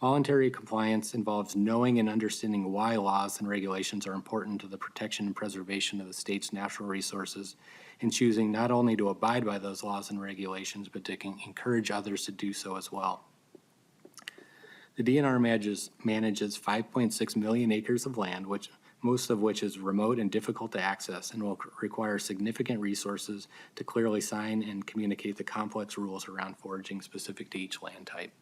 Voluntary compliance involves knowing and understanding why laws and regulations are important to the protection and preservation of the state's natural resources, and choosing not only to abide by those laws and regulations, but to encourage others to do so as well. The DNR manages 5.6 million acres of land, most of which is remote and difficult to access and will require significant resources to clearly sign and communicate the complex rules around foraging specific to each land type.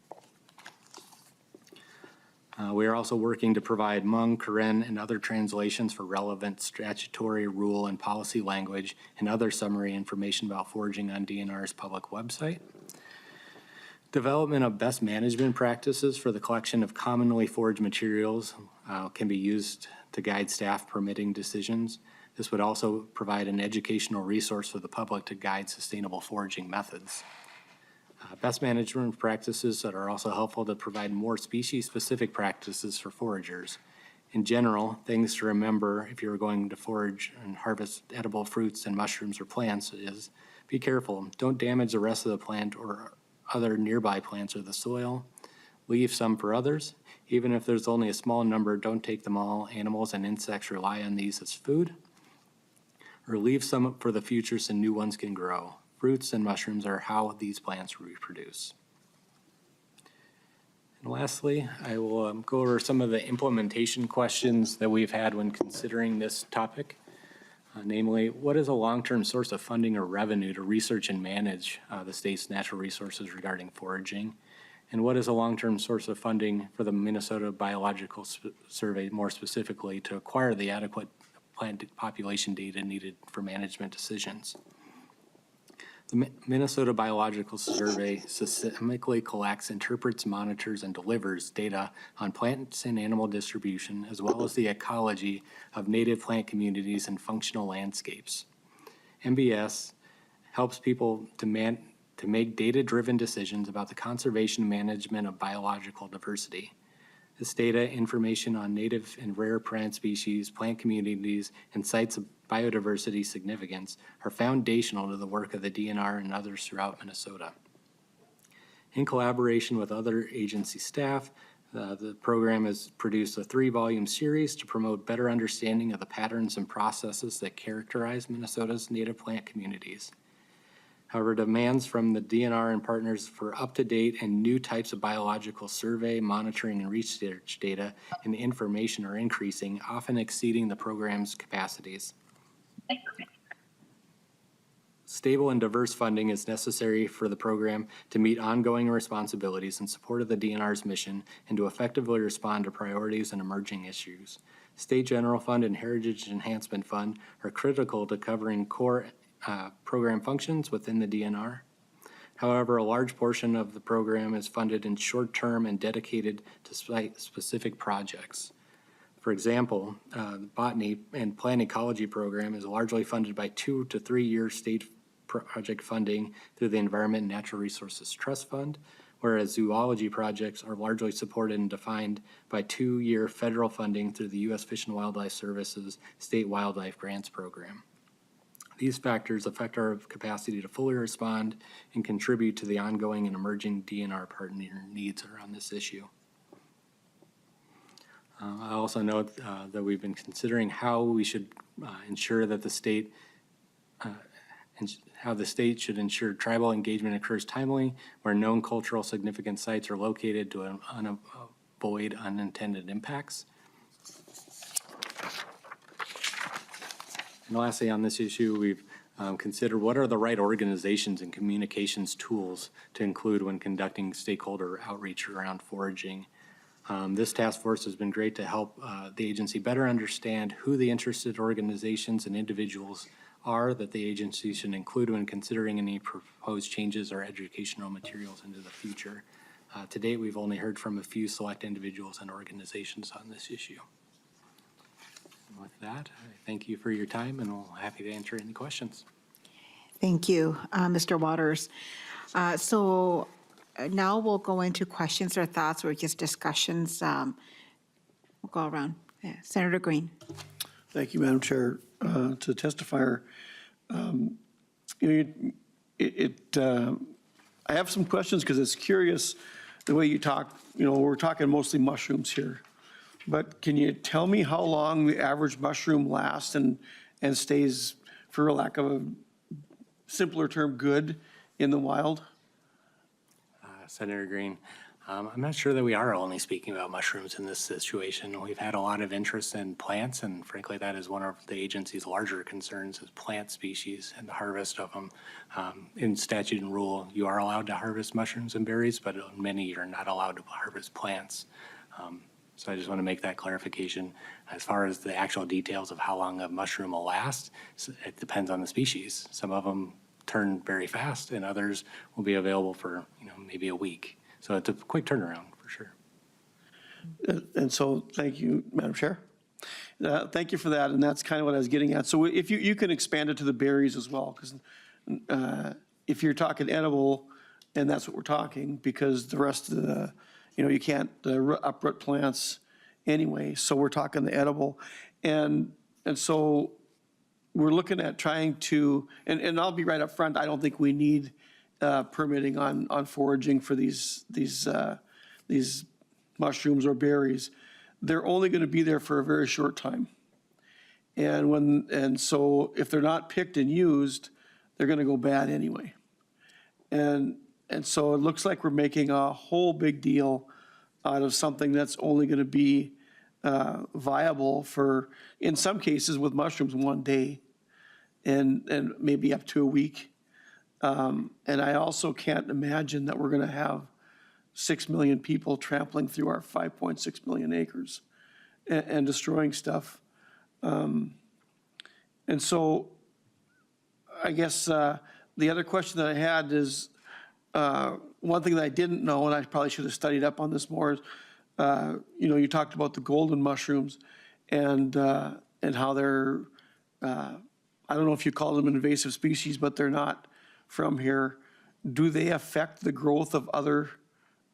We are also working to provide Hmong, Karen, and other translations for relevant statutory, rule, and policy language and other summary information about foraging on DNR's public website. Development of best management practices for the collection of commonly foraged materials can be used to guide staff permitting decisions. This would also provide an educational resource for the public to guide sustainable foraging methods. Best management practices that are also helpful to provide more species-specific practices for foragers. In general, things to remember if you're going to forage and harvest edible fruits and mushrooms or plants is be careful. Don't damage the rest of the plant or other nearby plants or the soil. Leave some for others. Even if there's only a small number, don't take them all. Animals and insects rely on these as food. Or leave some for the future so new ones can grow. Fruits and mushrooms are how these plants reproduce. And lastly, I will go over some of the implementation questions that we've had when considering this topic. Namely, what is a long-term source of funding or revenue to research and manage the state's natural resources regarding foraging? And what is a long-term source of funding for the Minnesota Biological Survey, more specifically, to acquire the adequate plant population data needed for management decisions? The Minnesota Biological Survey systemically collects, interprets, monitors, and delivers data on plants and animal distribution, as well as the ecology of native plant communities and functional landscapes. MBS helps people to make data-driven decisions about the conservation and management of biological diversity. This data, information on native and rare plant species, plant communities, and sites of biodiversity significance are foundational to the work of the DNR and others throughout Minnesota. In collaboration with other agency staff, the program has produced a 3-volume series to promote better understanding of the patterns and processes that characterize Minnesota's native plant communities. However, demands from the DNR and partners for up-to-date and new types of biological survey, monitoring, and research data and information are increasing, often exceeding the program's capacities. Stable and diverse funding is necessary for the program to meet ongoing responsibilities in support of the DNR's mission and to effectively respond to priorities and emerging issues. State General Fund and Heritage Enhancement Fund are critical to covering core program functions within the DNR. However, a large portion of the program is funded in short-term and dedicated to site-specific projects. For example, the Botany and Plant Ecology program is largely funded by 2 to 3 year state project funding through the Environment and Natural Resources Trust Fund, whereas zoology projects are largely supported and defined by 2-year federal funding through the U.S. Fish and Wildlife Service's State Wildlife Grants Program. These factors affect our capacity to fully respond and contribute to the ongoing and emerging DNR partner needs around this issue. I also note that we've been considering how we should ensure that the state, how the state should ensure tribal engagement occurs timely where known cultural significant sites are located to avoid unintended impacts. And lastly, on this issue, we've considered what are the right organizations and communications tools to include when conducting stakeholder outreach around foraging. This task force has been great to help the agency better understand who the interested organizations and individuals are that the agency should include when considering any proposed changes or educational materials into the future. To date, we've only heard from a few select individuals and organizations on this issue. And with that, I thank you for your time, and we're happy to answer any questions. Thank you, Mr. Waters. So now we'll go into questions or thoughts or just discussions. We'll go around. Yeah. Senator Green. Thank you, Madam Chair. To the testifier, I have some questions because it's curious the way you talk. We're talking mostly mushrooms here, but can you tell me how long the average mushroom lasts and stays, for lack of a simpler term, good in the wild? Senator Green, I'm not sure that we are only speaking about mushrooms in this situation. We've had a lot of interest in plants, and frankly, that is one of the agency's larger concerns is plant species and the harvest of them. In statute and rule, you are allowed to harvest mushrooms and berries, but many you're not allowed to harvest plants. So I just want to make that clarification. As far as the actual details of how long a mushroom will last, it depends on the species. Some of them turn very fast, and others will be available for maybe a week. So it's a quick turnaround for sure. And so, thank you, Madam Chair. Thank you for that, and that's kind of what I was getting at. So if you can expand it to the berries as well, because if you're talking edible, and that's what we're talking, because the rest of the, you can't uproot plants anyway, so we're talking the edible. And so we're looking at trying to, and I'll be right up front, I don't think we need permitting on foraging for these mushrooms or berries. They're only going to be there for a very short time. And so if they're not picked and used, they're going to go bad anyway. And so it looks like we're making a whole big deal out of something that's only going to be viable for, in some cases with mushrooms, 1 day and maybe up to a week. And I also can't imagine that we're going to have 6 million people trampling through our 5.6 million acres and destroying stuff. And so I guess the other question that I had is, one thing that I didn't know, and I probably should have studied up on this more, is, you talked about the golden mushrooms and how they're, I don't know if you call them an invasive species, but they're not from here. Do they affect the growth of other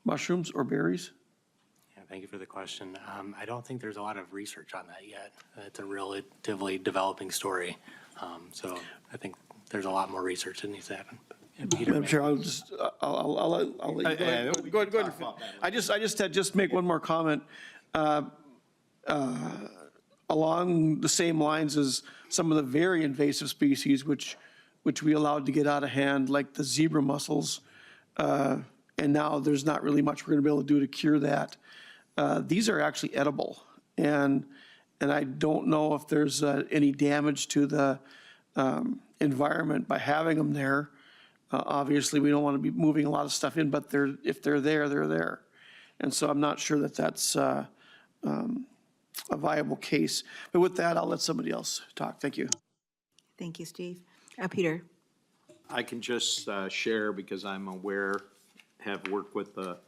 mushrooms or berries? Yeah, thank you for the question. I don't think there's a lot of research on that yet. It's a relatively developing story. So I think there's a lot more research that needs to happen. Peter, I'm sure I'll let you go ahead. I just had make one more comment. Along the same lines as some of the very invasive species, which we allowed to get out of hand, like the zebra mussels, and now there's not really much we're going to be able to do to cure that. These are actually edible, and I don't know if there's any damage to the environment by having them there. Obviously, we don't want to be moving a lot of stuff in, but if they're there, they're there. And so I'm not sure that that's a viable case. But with that, I'll let somebody else talk. Thank you. Thank you, Steve. Peter. I can just share, because I'm aware, have worked with the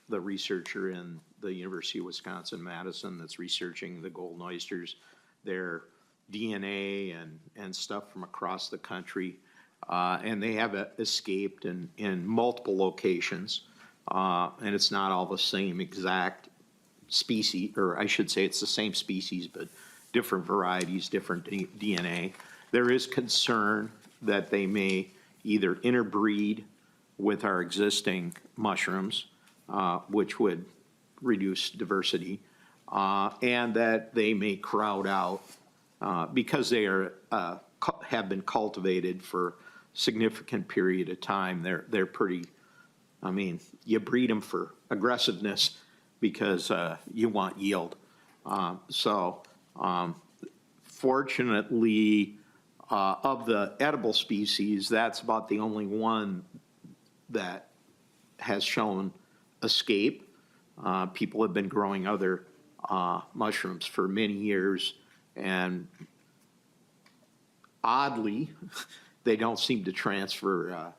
researcher in the University of Wisconsin-Madison that's researching the golden oysters, their DNA and stuff from across the country. And they have escaped in multiple locations. And it's not all the same exact species, or I should say it's the same species, but different varieties, different DNA. There is concern that they may either interbreed with our existing mushrooms, which would reduce diversity, and that they may crowd out because they are have been cultivated for significant period of time. They're pretty. I mean, you breed them for aggressiveness because you want yield. Fortunately, of the edible species, that's about the only one that has shown escape. People have been growing other mushrooms for many years, and oddly, they don't seem to transfer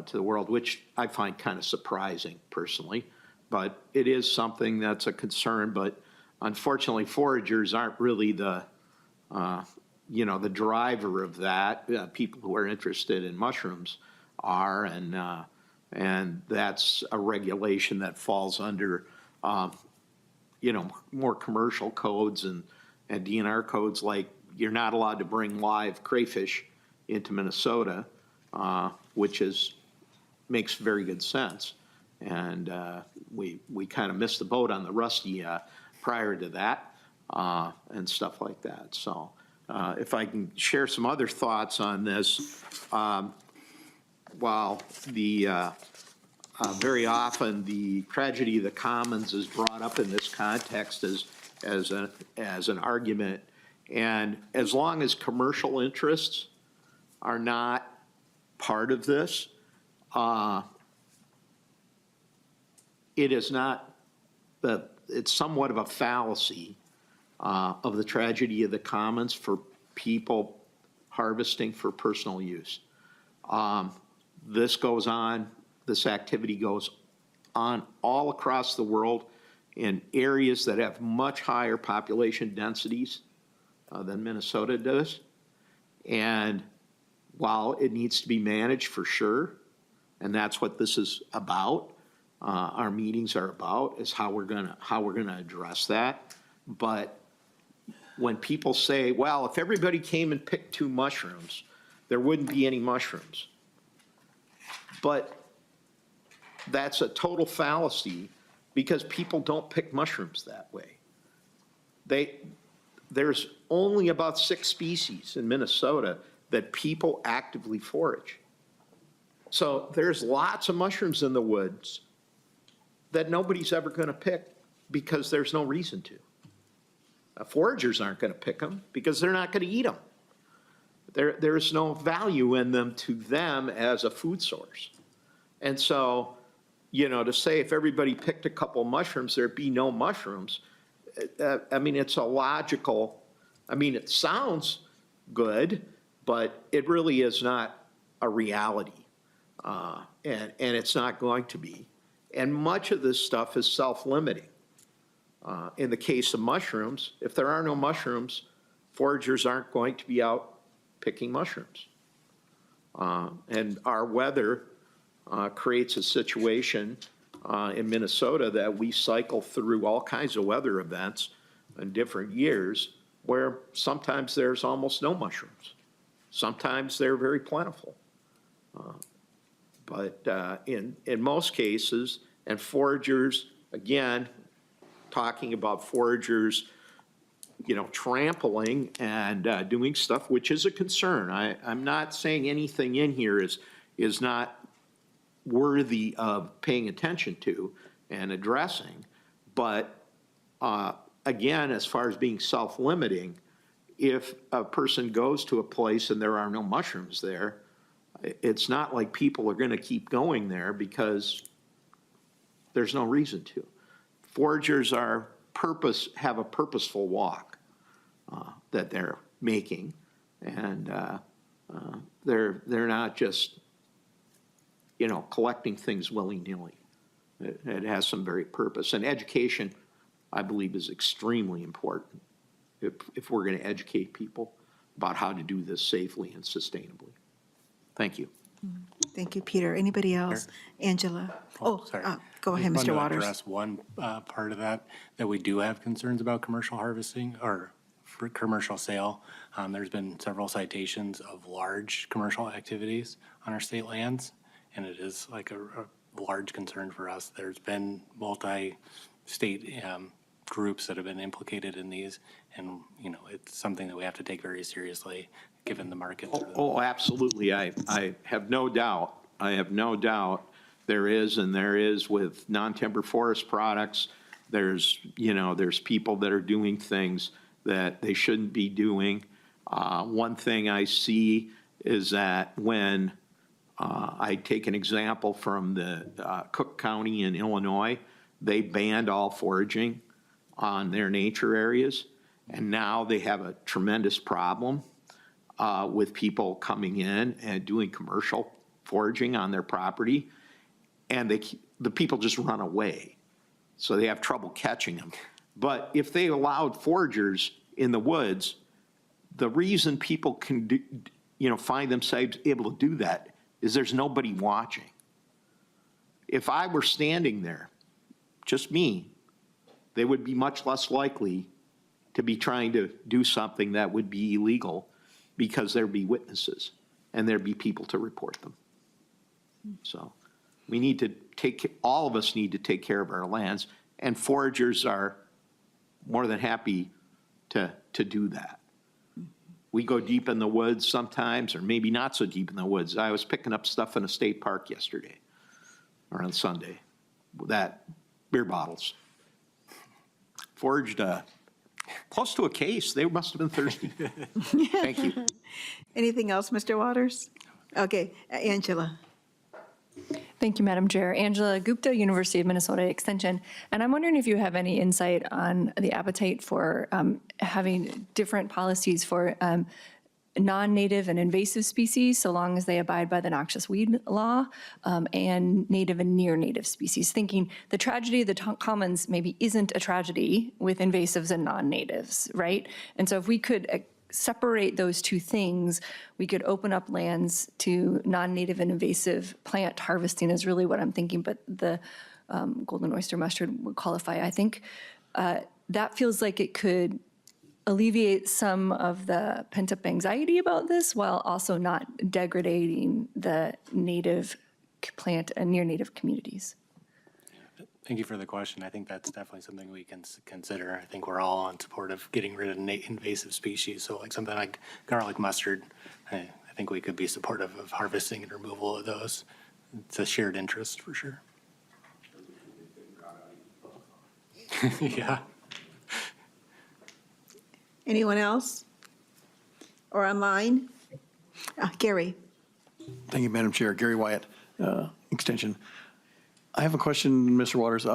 to the world, which I find kind of surprising personally. But it is something that's a concern. But unfortunately, foragers aren't really the the driver of that. People who are interested in mushrooms are, and that's a regulation that falls under more commercial codes and DNR codes, like you're not allowed to bring live crayfish into Minnesota, which makes very good sense. And we kind of missed the boat on the rusty prior to that and stuff like that. So if I can share some other thoughts on this, while the very often the tragedy of the commons is brought up in this context as an argument, and as long as commercial interests are not part of this, it is not it's somewhat of a fallacy of the tragedy of the commons for people harvesting for personal use. This goes on, this activity goes on all across the world in areas that have much higher population densities than Minnesota does. And while it needs to be managed for sure, and that's what this is about, our meetings are about, is how we're gonna address that. But when people say, well, if everybody came and picked 2 mushrooms, there wouldn't be any mushrooms. But that's a total fallacy, because people don't pick mushrooms that way. There's only about 6 species in Minnesota that people actively forage. So there's lots of mushrooms in the woods that nobody's ever going to pick because there's no reason to. Foragers aren't going to pick them because they're not going to eat them. There's no value in them to them as a food source. And so, to say if everybody picked a couple mushrooms, there'd be no mushrooms, I mean, it's a logical, it sounds good, but it really is not a reality. And it's not going to be. And much of this stuff is self-limiting. In the case of mushrooms, if there are no mushrooms, foragers aren't going to be out picking mushrooms. And our weather creates a situation in Minnesota that we cycle through all kinds of weather events in different years where sometimes there's almost no mushrooms. Sometimes they're very plentiful. But in most cases, and foragers, again, talking about foragers, trampling and doing stuff, which is a concern. I'm not saying anything in here is not worthy of paying attention to and addressing. But again, as far as being self-limiting, if a person goes to a place and there are no mushrooms there, it's not like people are going to keep going there because there's no reason to. Foragers have a purposeful walk that they're making, and they're not just collecting things willy-nilly. It has some very purpose, and education, I believe, is extremely important if we're going to educate people about how to do this safely and sustainably. Thank you. Thank you, Peter. Anybody else? Angela? Oh, sorry. go ahead, I just Mr. wanted to Waters. address one part of that we do have concerns about commercial harvesting or for commercial sale. There's been several citations of large commercial activities on our state lands, and it is like a large concern for us. There's been multi-state groups that have been implicated in these, and it's something that we have to take very seriously given the market. Oh, absolutely. I have no doubt. I have no doubt there is, and there is with non-timber forest products. There's people that are doing things that they shouldn't be doing. One thing I see is that when I take an example from the Cook County in Illinois, they banned all foraging on their nature areas, and now they have a tremendous problem with people coming in and doing commercial foraging on their property, and the people just run away. So they have trouble catching them. But if they allowed foragers in the woods, the reason people can find themselves able to do that is there's nobody watching. If I were standing there, just me, they would be much less likely to be trying to do something that would be illegal because there'd be witnesses and there'd be people to report them. So we need to all of us need to take care of our lands, and foragers are more than happy to do that. We go deep in the woods sometimes, or maybe not so deep in the woods. I was picking up stuff in a state park yesterday, or on Sunday, that beer bottles. Foraged close to a case. They must have been thirsty. Thank you. Anything else, Mr. Waters? Okay, Angela. Thank you, Madam Chair. Angela Gupta, University of Minnesota Extension. And I'm wondering if you have any insight on the appetite for having different policies for non-native and invasive species, so long as they abide by the noxious weed law, and native and near-native species. Thinking the tragedy of the commons maybe isn't a tragedy with invasives and non-natives, right? And so if we could separate those two things, we could open up lands to non-native and invasive plant harvesting is really what I'm thinking, but the golden oyster mustard would qualify, I think. That feels like it could alleviate some of the pent-up anxiety about this while also not degrading the native plant and near-native communities. Thank you for the question. I think that's definitely something we can consider. I think we're all on support of getting rid of invasive species. So like something like garlic mustard, I think we could be supportive of harvesting and removal of those. It's a shared interest for sure. Yeah. Anyone else? Or online? Gary. Thank you, Madam Chair. Gary Wyatt, Extension. I have a question, Mr. Waters.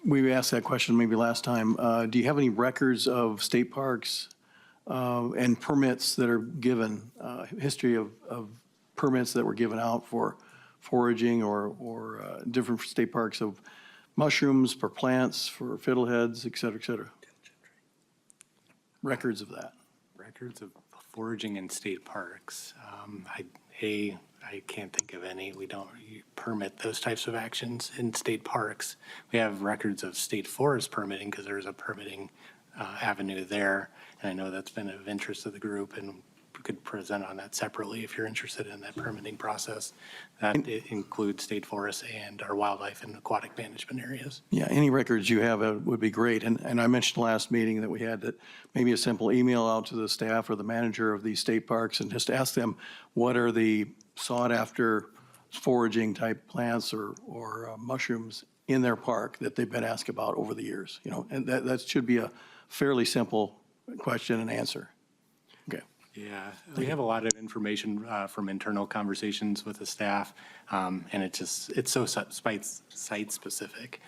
We asked that question maybe last time. Do you have any records of state parks and permits that are given, history of permits that were given out for foraging or different state parks of mushrooms, for plants, for fiddleheads, et cetera, records of that? Records of foraging in state parks. I can't think of any. We don't permit those types of actions in state parks. We have records of state forest permitting because there's a permitting avenue there. And I know that's been of interest to the group, and we could present on that separately if you're interested in that permitting process. That includes state forests and our wildlife and aquatic management areas. Yeah, any records you have would be great. And I mentioned last meeting that we had that maybe a simple email out to the staff or the manager of these state parks and just ask them what are the sought after foraging type plants or mushrooms in their park that they've been asked about over the years, and that should be a fairly simple question and answer. Okay. Yeah, we have a lot of information from internal conversations with the staff, and it's so site specific.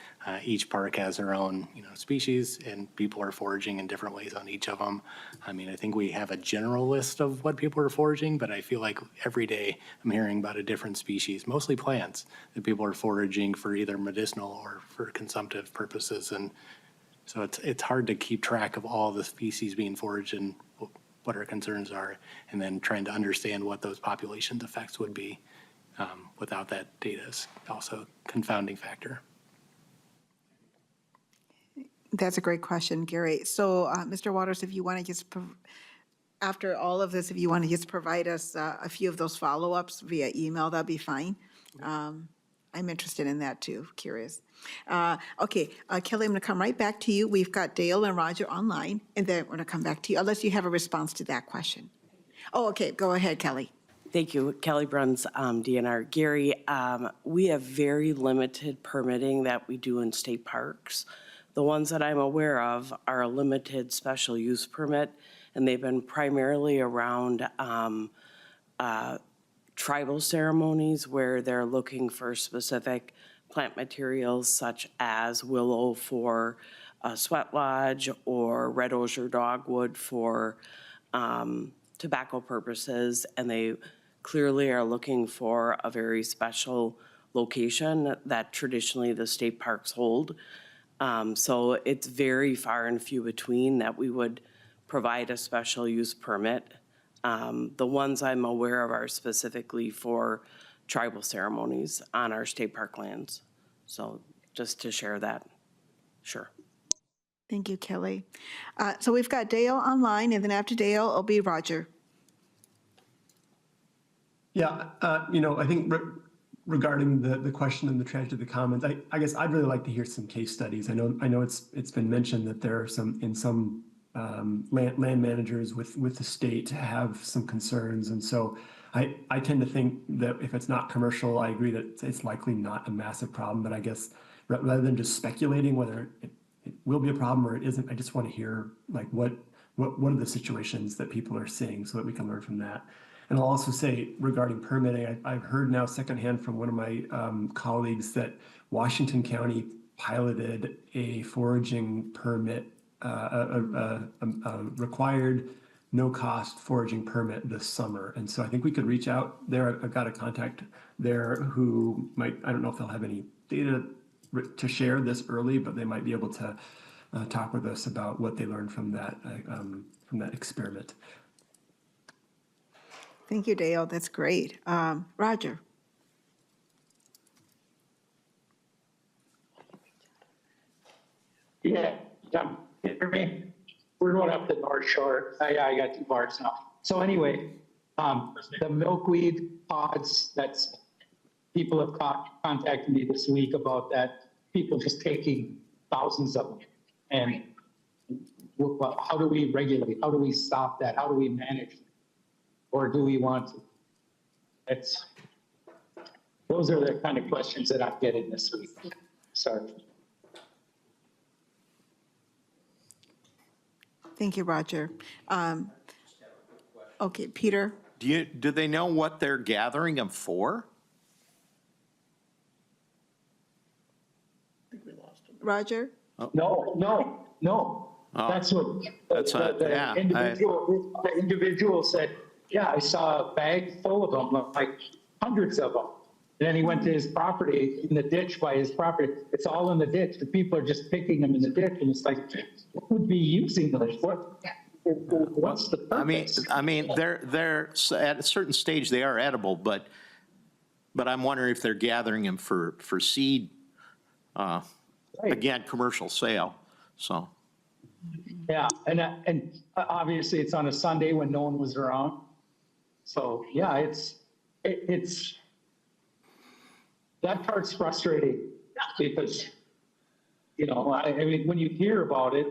Each park has their own, species, and people are foraging in different ways on each of them. I mean, I think we have a general list of what people are foraging, but I feel like every day I'm hearing about a different species, mostly plants, that people are foraging for either medicinal or for consumptive purposes. And so it's hard to keep track of all the species being foraged and what our concerns are, and then trying to understand what those populations effects would be without that data is also a confounding factor. That's a great question, Gary. So, Mr. Waters, if you want to just, after all of this, if you want to just provide us a few of those follow-ups via email, that'd be fine. I'm interested in that too, curious. Okay, Kelly, I'm going to come right back to you. We've got Dale and Roger online, and then we're going to come back to you, unless you have a response to that question. Oh, okay, go ahead, Kelly. Thank you. Kelly Bruns, DNR. Gary, we have very limited permitting that we do in state parks. The ones that I'm aware of are a limited special use permit, and they've been primarily around tribal ceremonies where they're looking for specific plant materials such as willow for a sweat lodge or red osier dogwood for tobacco purposes, and they clearly are looking for a very special location that traditionally the state parks hold. So it's very far and few between that we would provide a special use permit. The ones I'm aware of are specifically for tribal ceremonies on our state park lands. So just to share that, sure. Thank you, Kelly. So we've got Dale online, and then after Dale, it'll be Roger. Yeah, I think regarding the question and the tragedy of the commons, I guess I'd really like to hear some case studies. I know it's been mentioned that there are some land managers with the state have some concerns, and so I tend to think that if it's not commercial, I agree that it's likely not a massive problem. But I guess rather than just speculating whether it will be a problem or it isn't, I just want to hear like what are the situations that people are seeing so that we can learn from that. And I'll also say regarding permitting, I've heard now secondhand from one of my colleagues that Washington County piloted a foraging permit, a required no-cost foraging permit this summer. And so I think we could reach out there. I've got a contact there who might, I don't know if they'll have any data to share this early, but they might be able to talk with us about what they learned from that experiment. Thank you, Dale. That's great. Roger. Yeah, for me, we're going up the North Shore. I got 2 bars now. So anyway, the milkweed pods, that's, people have contacted me this week about that. People just taking thousands of them. And how do we regulate? How do we stop that? How do we manage it? Or do we want to? Those are the kind of questions that I'm getting this week. Sorry. Thank you, Roger. Okay, Peter. Do they know what they're gathering them for? Roger? No. Oh, That's what yeah, the individual said. Yeah, I saw a bag full of them, like hundreds of them. And then he went to his property in the ditch by his property. It's all in the ditch. The people are just picking them in the ditch, and it's like, what would be using those? What's the purpose? I mean, they're at a certain stage they are edible, but I'm wondering if they're gathering them for seed. Right. Again, commercial sale. So. Yeah, and obviously it's on a Sunday when no one was around. So yeah, it's that part's frustrating because, I mean, when you hear about it,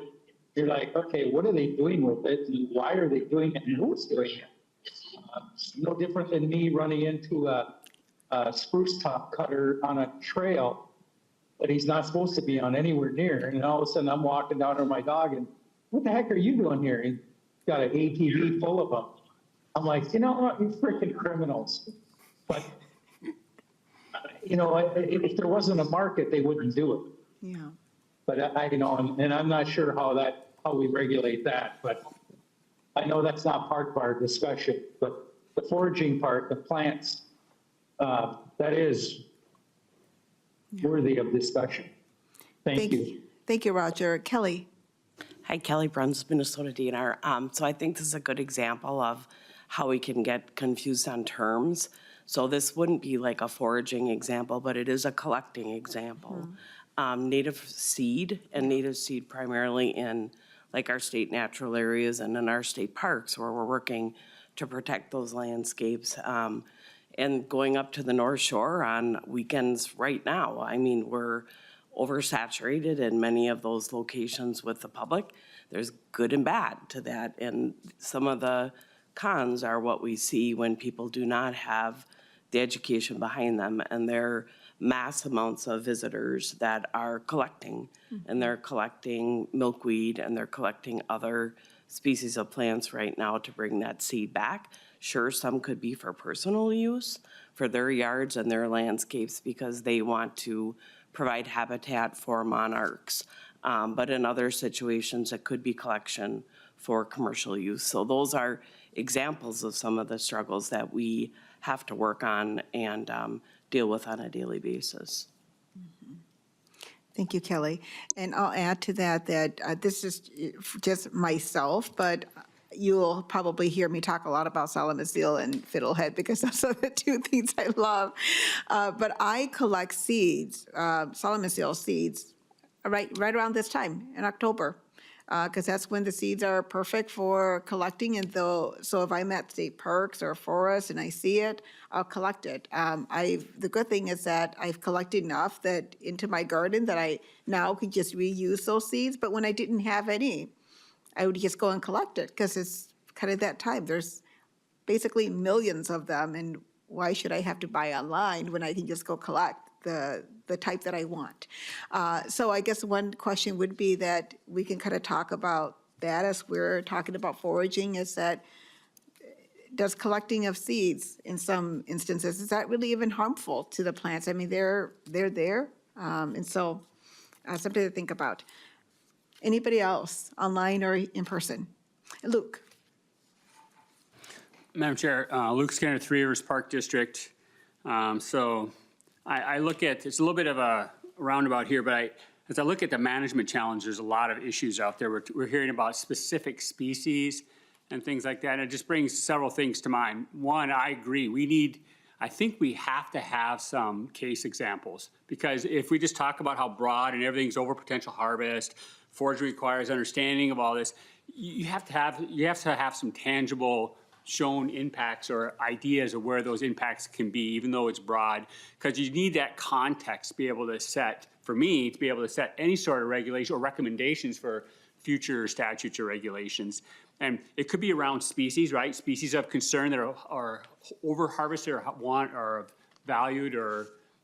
you're like, okay, what are they doing with it? And why are they doing it? And who's doing it? No different than me running into a spruce top cutter on a trail that he's not supposed to be on anywhere near. And all of a sudden I'm walking down with my dog and what the heck are you doing here? He's got an ATV full of them. I'm like, you know what, you freaking criminals. But, if there wasn't a market, they wouldn't do it. Yeah. But and I'm not sure how we regulate that, but I know that's not part of our discussion, but the foraging part, the plants, that is worthy of discussion. Thank you. Thank you, Roger. Kelly? Hi, Kelly Bruns, Minnesota DNR. So I think this is a good example of how we can get confused on terms. So this wouldn't be like a foraging example, but it is a collecting example. Native seed and native seed primarily in like our state natural areas and in our state parks where we're working to protect those landscapes. And going up to the North Shore on weekends right now, I mean, we're oversaturated in many of those locations with the public. There's good and bad to that. And some of the cons are what we see when people do not have the education behind them and they're mass amounts of visitors that are collecting. And they're collecting milkweed and they're collecting other species of plants right now to bring that seed back. Sure, some could be for personal use, for their yards and their landscapes because they want to provide habitat for monarchs. But in other situations, it could be collection for commercial use. So those are examples of some of the struggles that we have to work on and deal with on a daily basis. Thank you, Kelly. And I'll add to that this is just myself, but you'll probably hear me talk a lot about Salamasile and Fiddlehead because those are the two things I love. But I collect seeds, Salamasile seeds, right around this time in October, because that's when the seeds are perfect for collecting. And so if I'm at state parks or forests and I see it, I'll collect it. The good thing is that I've collected enough that into my garden that I now can just reuse those seeds. But when I didn't have any, I would just go and collect it because it's kind of that time. There's basically millions of them, and why should I have to buy online when I can just go collect the type that I want? So I guess one question would be that we can kind of talk about that as we're talking about foraging, is that does collecting of seeds in some instances, is that really even harmful to the plants? I mean, they're there, and so something to think about. Anybody else, online or in person? Luke. Madam Chair, Luke Skinner, Three Rivers Park District. So I look at, it's a little bit of a roundabout here, but as I look at the management challenge, there's a lot of issues out there. We're hearing about specific species and things like that, and it just brings several things to mind. One, I agree, I think we have to have some case examples, because if we just talk about how broad and everything's over potential harvest, foraging requires understanding of all this, you have to have some tangible shown impacts or ideas of where those impacts can be, even though it's broad, because you need that context to be able to set, for me, to be able to set any sort of regulation or recommendations for future statutes or regulations. And it could be around species, right? Species of concern that are over-harvested or valued,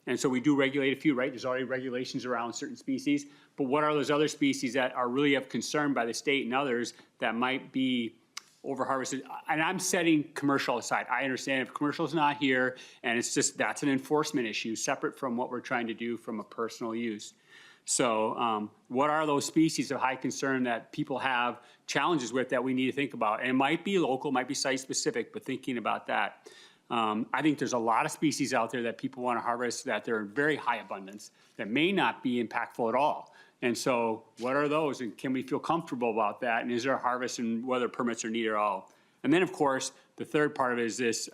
and so we do regulate a few, right? There's already regulations around certain species, but what are those other species that are really of concern by the state and others that might be over-harvested? And I'm setting commercial aside. I understand if commercial is not here, and it's just, that's an enforcement issue separate from what we're trying to do from a personal use. So what are those species of high concern that people have challenges with that we need to think about? And it might be local, might be site-specific, but thinking about that. I think there's a lot of species out there that people want to harvest that they're in very high abundance that may not be impactful at all. And so what are those, and can we feel comfortable about that? And is there a harvest and whether permits are needed at all? And then, of course, the third part of it is this,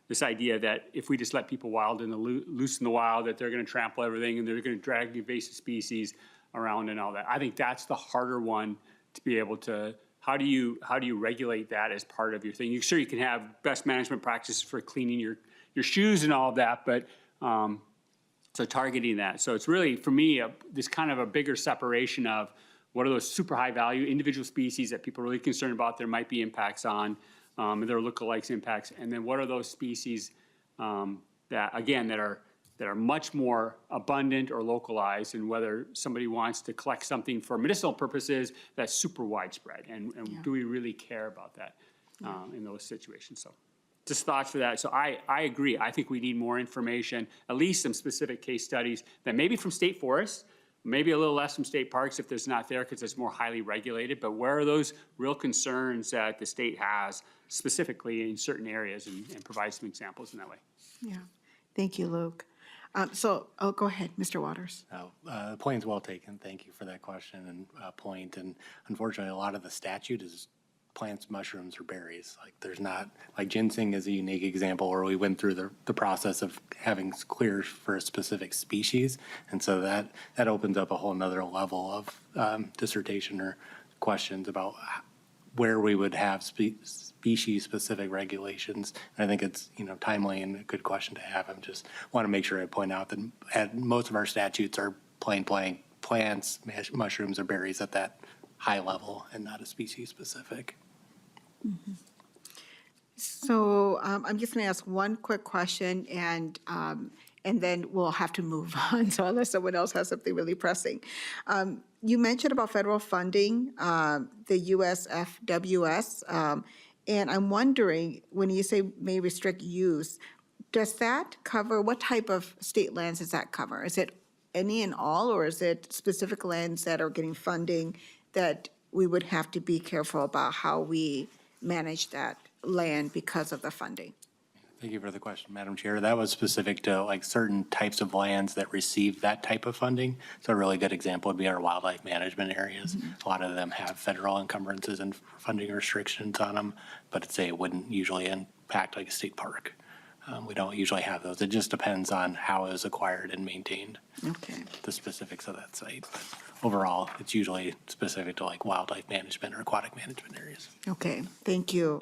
this idea that if we just let people loose in the wild, that they're going to trample everything and they're going to drag the invasive species around and all that. I think that's the harder one to be able to, how do you regulate that as part of your thing? Sure, you can have best management practices for cleaning your shoes and all of that, but so targeting that. So it's really, for me, this kind of a bigger separation of what are those super high value individual species that people are really concerned about there might be impacts on, and their lookalikes impacts, and then what are those species that, again, that are much more abundant or localized, and whether somebody wants to collect something for medicinal purposes that's super widespread, and do we really care about that in those situations? So just thoughts for that. So I agree. I think we need more information, at least some specific case studies that maybe from state forests, maybe a little less from state parks if there's not there because it's more highly regulated, but where are those real concerns that the state has specifically in certain areas, and provide some examples in that way. Yeah, thank you, Luke. Go ahead, Mr. Waters. The point's well taken. Thank you for that question and point. And unfortunately, a lot of the statute is plants, mushrooms, or berries. Like there's not, like ginseng is a unique example where we went through the process of having clear for a specific species. And so that opens up a whole nother level of dissertation or questions about where we would have species-specific regulations. And I think it's, timely and a good question to have. I just want to make sure I point out that most of our statutes are plain plants, mushrooms, or berries at that high level and not a species-specific. So I'm just going to ask one quick question, and then we'll have to move on, so unless someone else has something really pressing. You mentioned about federal funding, the USFWS, and I'm wondering, when you say may restrict use, does that cover, what type of state lands does that cover? Is it any and all, or is it specific lands that are getting funding that we would have to be careful about how we manage that land because of the funding? Thank you for the question, Madam Chair. That was specific to like certain types of lands that receive that type of funding. So a really good example would be our wildlife management areas. A lot of them have federal encumbrances and funding restrictions on them, but it wouldn't usually impact like a state park. We don't usually have those. It just depends on how it was acquired and maintained. Okay. The specifics of that site. But overall, it's usually specific to like wildlife management or aquatic management areas. Okay, thank you.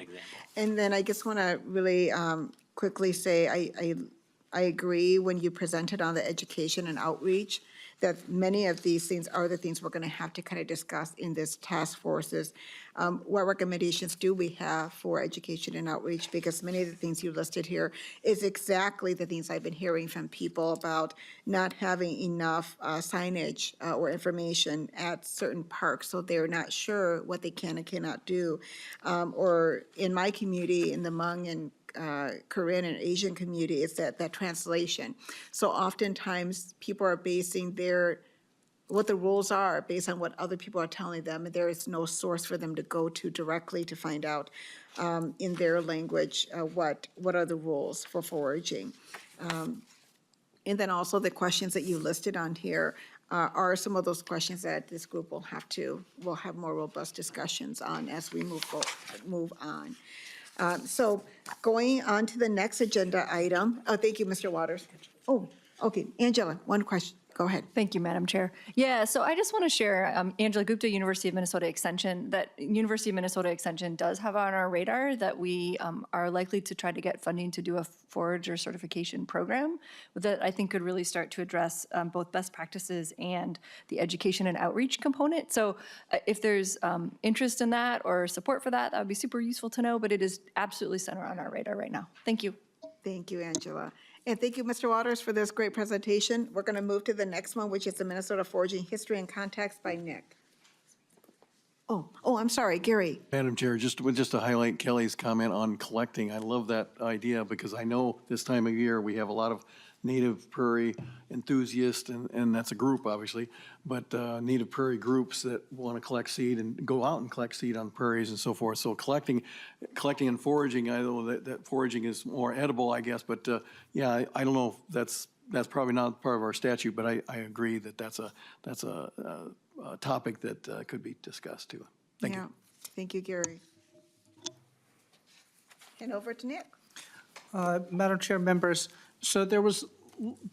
And then I just want to really quickly say I agree when you presented on the education and outreach that many of these things are the things we're going to have to kind of discuss in this task forces. What recommendations do we have for education and outreach? Because many of the things you listed here is exactly the things I've been hearing from people about not having enough signage or information at certain parks, so they're not sure what they can and cannot do. Or in my community, in the Hmong and Korean and Asian community, is that translation. So oftentimes people are basing what the rules are based on what other people are telling them, and there is no source for them to go to directly to find out in their language what are the rules for foraging. And then also the questions that you listed on here are some of those questions that this group will have more robust discussions on as we move on. So going on to the next agenda item. Oh, thank you, Mr. Waters. Oh, okay, Angela, one question. Go ahead. Thank you, Madam Chair. Yeah, so I just want to share, Angela Gupta, University of Minnesota Extension, that University of Minnesota Extension does have on our radar that we are likely to try to get funding to do a forager certification program that I think could really start to address both best practices and the education and outreach component. So if there's interest in that or support for that, that would be super useful to know, but it is absolutely center on our radar right now. Thank you. Thank you, Angela. And thank you, Mr. Waters, for this great presentation. We're going to move to the next one, which is the Minnesota Foraging History and Context by Nick. Oh, I'm sorry, Gary. Madam Chair, just to highlight Kelly's comment on collecting, I love that idea because I know this time of year we have a lot of native prairie enthusiasts, and that's a group, obviously, but native prairie groups that want to collect seed and go out and collect seed on prairies and so forth. So collecting and foraging, I know that foraging is more edible, I guess, but yeah, I don't know if that's probably not part of our statute, but I agree that that's a topic that could be discussed too. Thank you. Thank you, Gary. And over to Nick. Madam Chair, members, so there was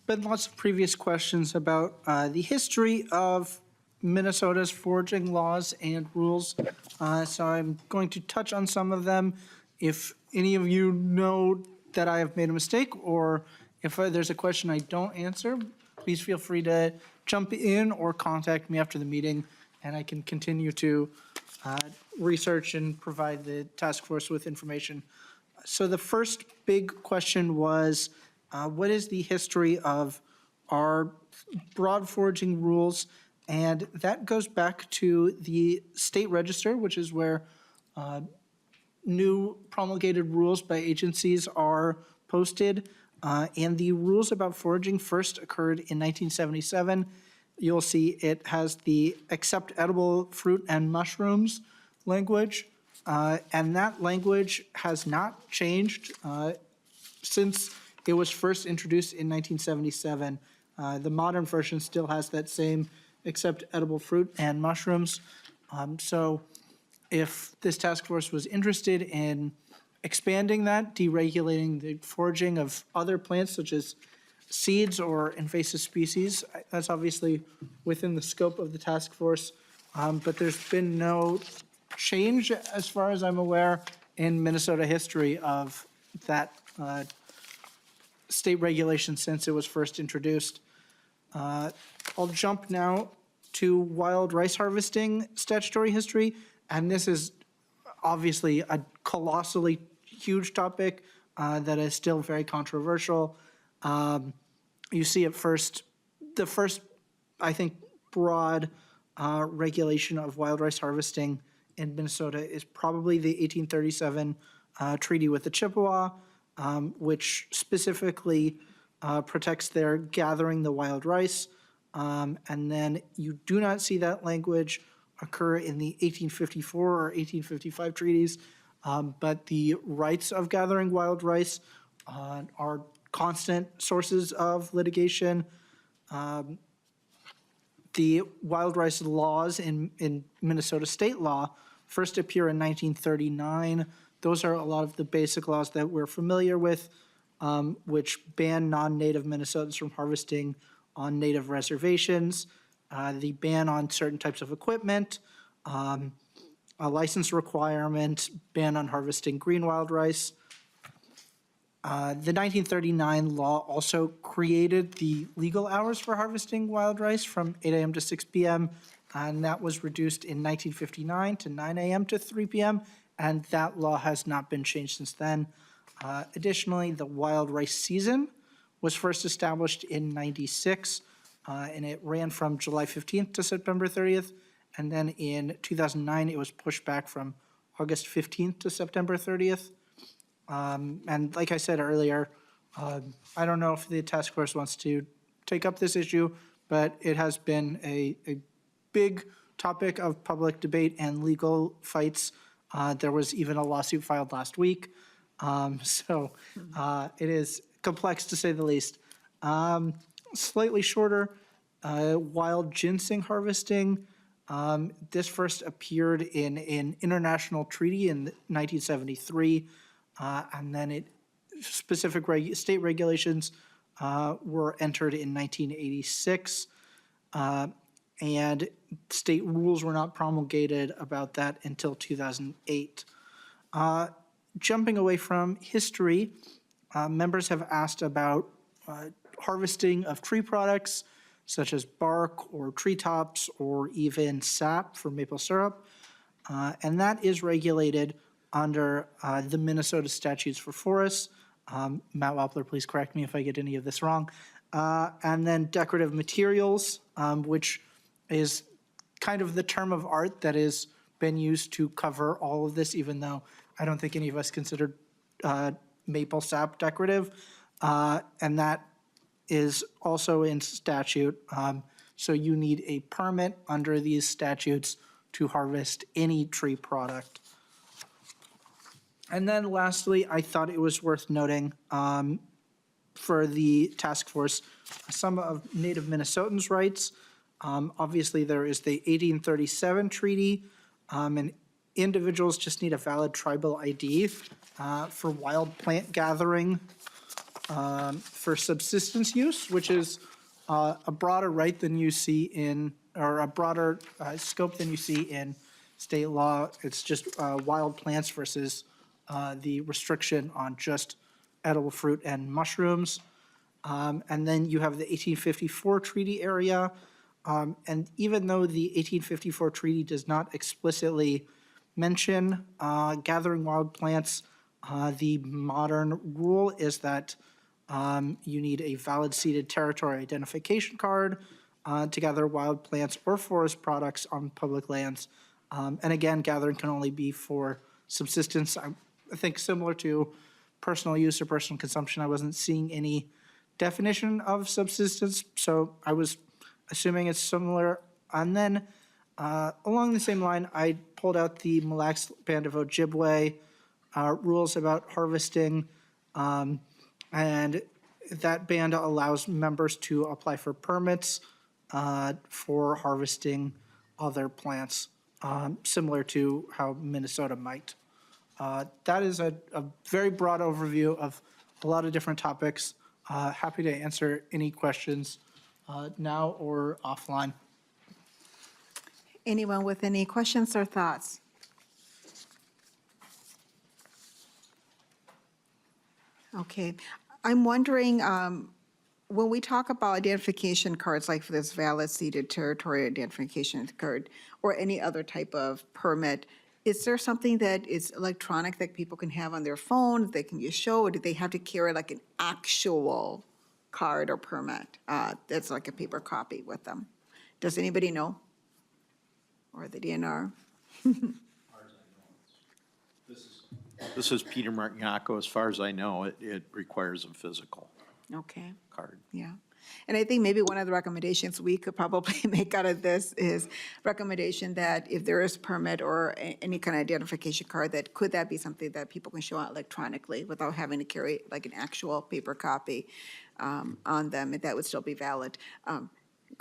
been lots of previous questions about the history of Minnesota's foraging laws and rules. So I'm going to touch on some of them. If any of you know that I have made a mistake, or if there's a question I don't answer, please feel free to jump in or contact me after the meeting, and I can continue to research and provide the task force with information. So the first big question was, what is the history of our broad foraging rules? And that goes back to the state register, which is where new promulgated rules by agencies are posted. And the rules about foraging first occurred in 1977. You'll see it has the accept edible fruit and mushrooms language. And that language has not changed since It was first introduced in 1977. The modern version still has that same, except edible fruit and mushrooms. So if this task force was interested in expanding that, deregulating the foraging of other plants such as seeds or invasive species, that's obviously within the scope of the task force. But there's been no change, as far as I'm aware, in Minnesota history of that state regulation since it was first introduced. I'll jump now to wild rice harvesting statutory history, and this is obviously a colossally huge topic that is still very controversial. You see it first, the first, I think, broad regulation of wild rice harvesting in Minnesota is probably the 1837 treaty with the Chippewa, which specifically protects their gathering the wild rice. And then you do not see that language occur in the 1854 or 1855 treaties, but the rights of gathering wild rice are constant sources of litigation. The wild rice laws in Minnesota state law first appear in 1939. Those are a lot of the basic laws that we're familiar with, which ban non-native Minnesotans from harvesting on native reservations, the ban on certain types of equipment, a license requirement, ban on harvesting green wild rice. The 1939 law also created the legal hours for harvesting wild rice from 8 a.m. to 6 p.m., and that was reduced in 1959 to 9 a.m. to 3 p.m., and that law has not been changed since then. Additionally, the wild rice season was first established in 96, and it ran from July 15th to September 30th, and then in 2009, it was pushed back from August 15th to September 30th. And like I said earlier, I don't know if the task force wants to take up this issue, but it has been a big topic of public debate and legal fights. There was even a lawsuit filed last week. So it is complex to say the least. Slightly shorter, wild ginseng harvesting. This first appeared in an international treaty in 1973. And then specific state regulations were entered in 1986, and state rules were not promulgated about that until 2008. Jumping away from history, members have asked about harvesting of tree products such as bark or treetops or even sap for maple syrup, and that is regulated under the Minnesota statutes for forests. Matt Wappler, please correct me if I get any of this wrong. And then decorative materials, which is kind of the term of art that has been used to cover all of this, even though I don't think any of us considered maple sap decorative. And that is also in statute. So you need a permit under these statutes to harvest any tree product. And then lastly, I thought it was worth noting for the task force, some of Native Minnesotans' rights. Obviously, there is the 1837 treaty, and individuals just need a valid tribal ID for wild plant gathering for subsistence use, which is a broader right than you see in, or a broader scope than you see in state law. It's just wild plants versus the restriction on just edible fruit and mushrooms. And then you have the 1854 treaty area. And even though the 1854 treaty does not explicitly mention gathering wild plants, the modern rule is that you need a valid ceded territory identification card to gather wild plants or forest products on public lands. And again, gathering can only be for subsistence. I think similar to personal use or personal consumption, I wasn't seeing any definition of subsistence, so I was assuming it's similar. And then along the same line, I pulled out the Mille Lacs Band of Ojibwe rules about harvesting. And That band allows members to apply for permits for harvesting other plants, similar to how Minnesota might. That is a very broad overview of a lot of different topics. Happy to answer any questions now or offline. Anyone with any questions or thoughts? Okay, I'm wondering, when we talk about identification cards, like for this valid ceded territory identification card, or any other type of permit, is there something that is electronic that people can have on their phone, they can just show, or do they have to carry like an actual card or permit that's like a paper copy with them? Does anybody know? Or the DNR? This is Peter Martinacco. As far as I know, it requires a physical Okay. card. Yeah. And I think maybe one of the recommendations we could probably make out of this is recommendation that if there is permit or any kind of identification card, that could that be something that people can show out electronically without having to carry like an actual paper copy on them, and that would still be valid.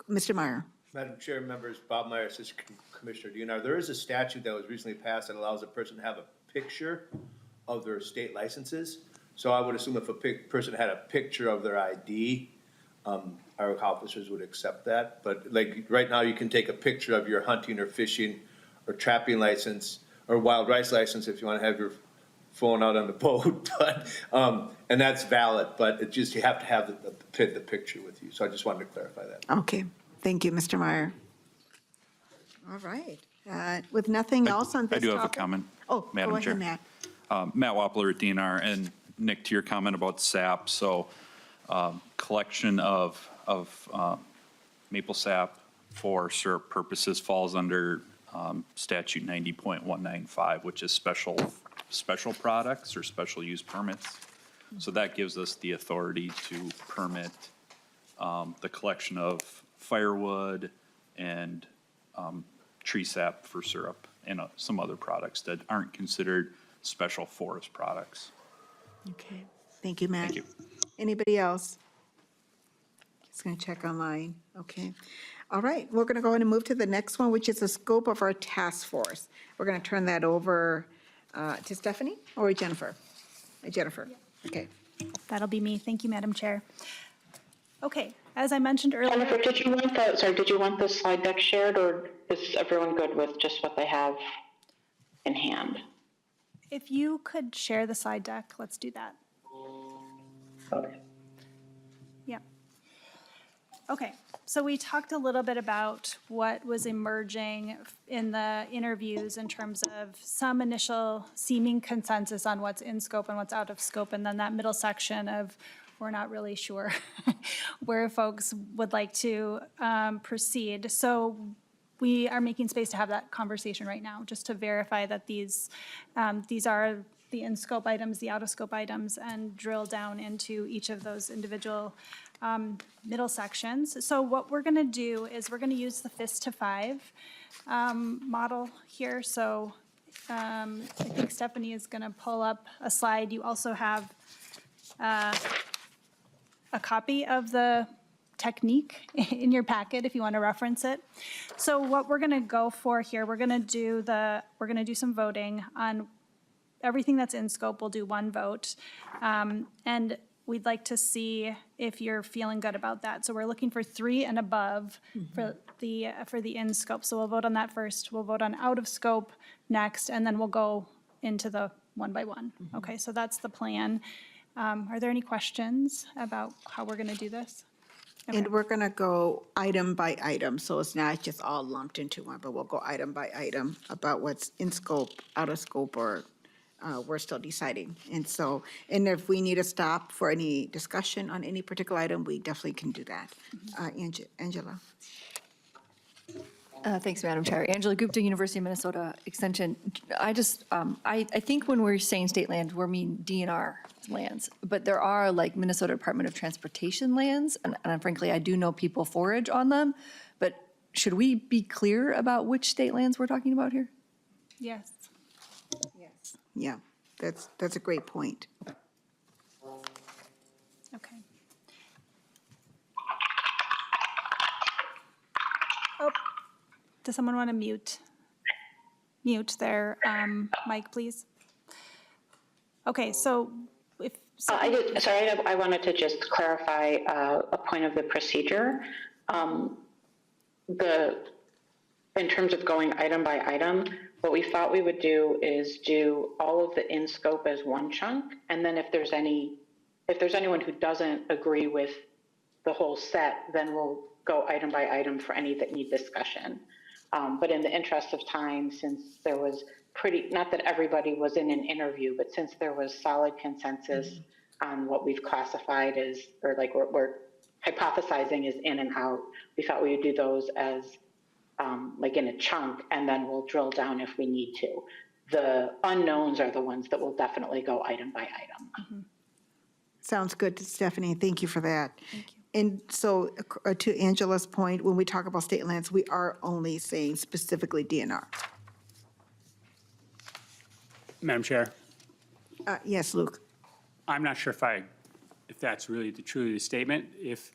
Mr. Meyer. Madam Chair, members, Bob Meyer, Assistant Commissioner DNR. There is a statute that was recently passed that allows a person to have a picture of their state licenses. So I would assume if a person had a picture of their ID, our officers would accept that. But like right now, you can take a picture of your hunting or fishing or trapping license or wild rice license if you want to have your phone out on the boat. But and that's valid, but it just, you have to have the picture with you. So I just wanted to clarify that. Okay. Thank you, Mr. Meyer. All right. With nothing else on this I do have a topic- comment, Oh, Madam go Chair. ahead, Matt. Matt Wappler at DNR, and Nick, to your comment about sap, so collection of maple sap for syrup purposes falls under statute 90.195, which is special products or special use permits. So that gives us the authority to permit the collection of firewood and tree sap for syrup and some other products that aren't considered special forest products. Okay. Thank you, Matt. Thank you. Anybody else? Just going to check online. Okay. All right. We're going to go ahead and move to the next one, which is the scope of our task force. We're going to turn that over to Stephanie or Jennifer? Jennifer. Okay. That'll be me. Thank you, Madam Chair. Okay, as I mentioned earlier. Jennifer, did you want the slide deck shared, or is everyone good with just what they have in hand? If you could share the slide deck, let's do that. Okay. Yeah. Okay, so we talked a little bit about what was emerging in the interviews in terms of some initial seeming consensus on what's in scope and what's out of scope, and then that middle section of we're not really sure where folks would like to proceed. So we are making space to have that conversation right now, just to verify that these are the in-scope items, the out-of-scope items, and drill down into each of those individual middle sections. So what we're going to do is we're going to use the FIST to 5 model here. So I think Stephanie is going to pull up a slide. You also have a copy of the technique in your packet if you want to reference it. So what we're going to go for here, we're going to do some voting on everything that's in scope. We'll do one vote. And we'd like to see if you're feeling good about that. So we're looking for 3 and above for the in scope. So we'll vote on that first. We'll vote on out of scope next, and then we'll go into the one by one. Okay, so that's the plan. Are there any questions about how we're going to do this? And we're going to go item by item, so it's not just all lumped into one, but we'll go item by item about what's in scope, out of scope, or we're still deciding. And so, and if we need to stop for any discussion on any particular item, we definitely can do that. Angela. Thanks, Madam Chair. Angela Gupta, University of Minnesota Extension. I think when we're saying state land, we mean DNR lands, but there are like Minnesota Department of Transportation lands, and frankly, I do know people forage on them, but should we be clear about which state lands we're talking about here? Yes. Yes. Yeah, that's a great point. Okay. Does someone want to mute their mic, please? Okay, so if. I wanted to just clarify a point of the procedure. In terms of going item by item, what we thought we would do is do all of the in scope as one chunk, and then if there's anyone who doesn't agree with the whole set, then we'll go item by item for any that need discussion. But in the interest of time, since there was not that everybody was in an interview, but since there was solid consensus on what we've classified as, or like we're hypothesizing is in and out, we thought we would do those as like in a chunk, and then we'll drill down if we need to. The unknowns are the ones that will definitely go item by item. Sounds good, Stephanie. Thank you for that. Thank you. And so to Angela's point, when we talk about state lands, we are only saying specifically DNR. Madam Chair, Yes, Luke. I'm not sure if that's really truly the statement. If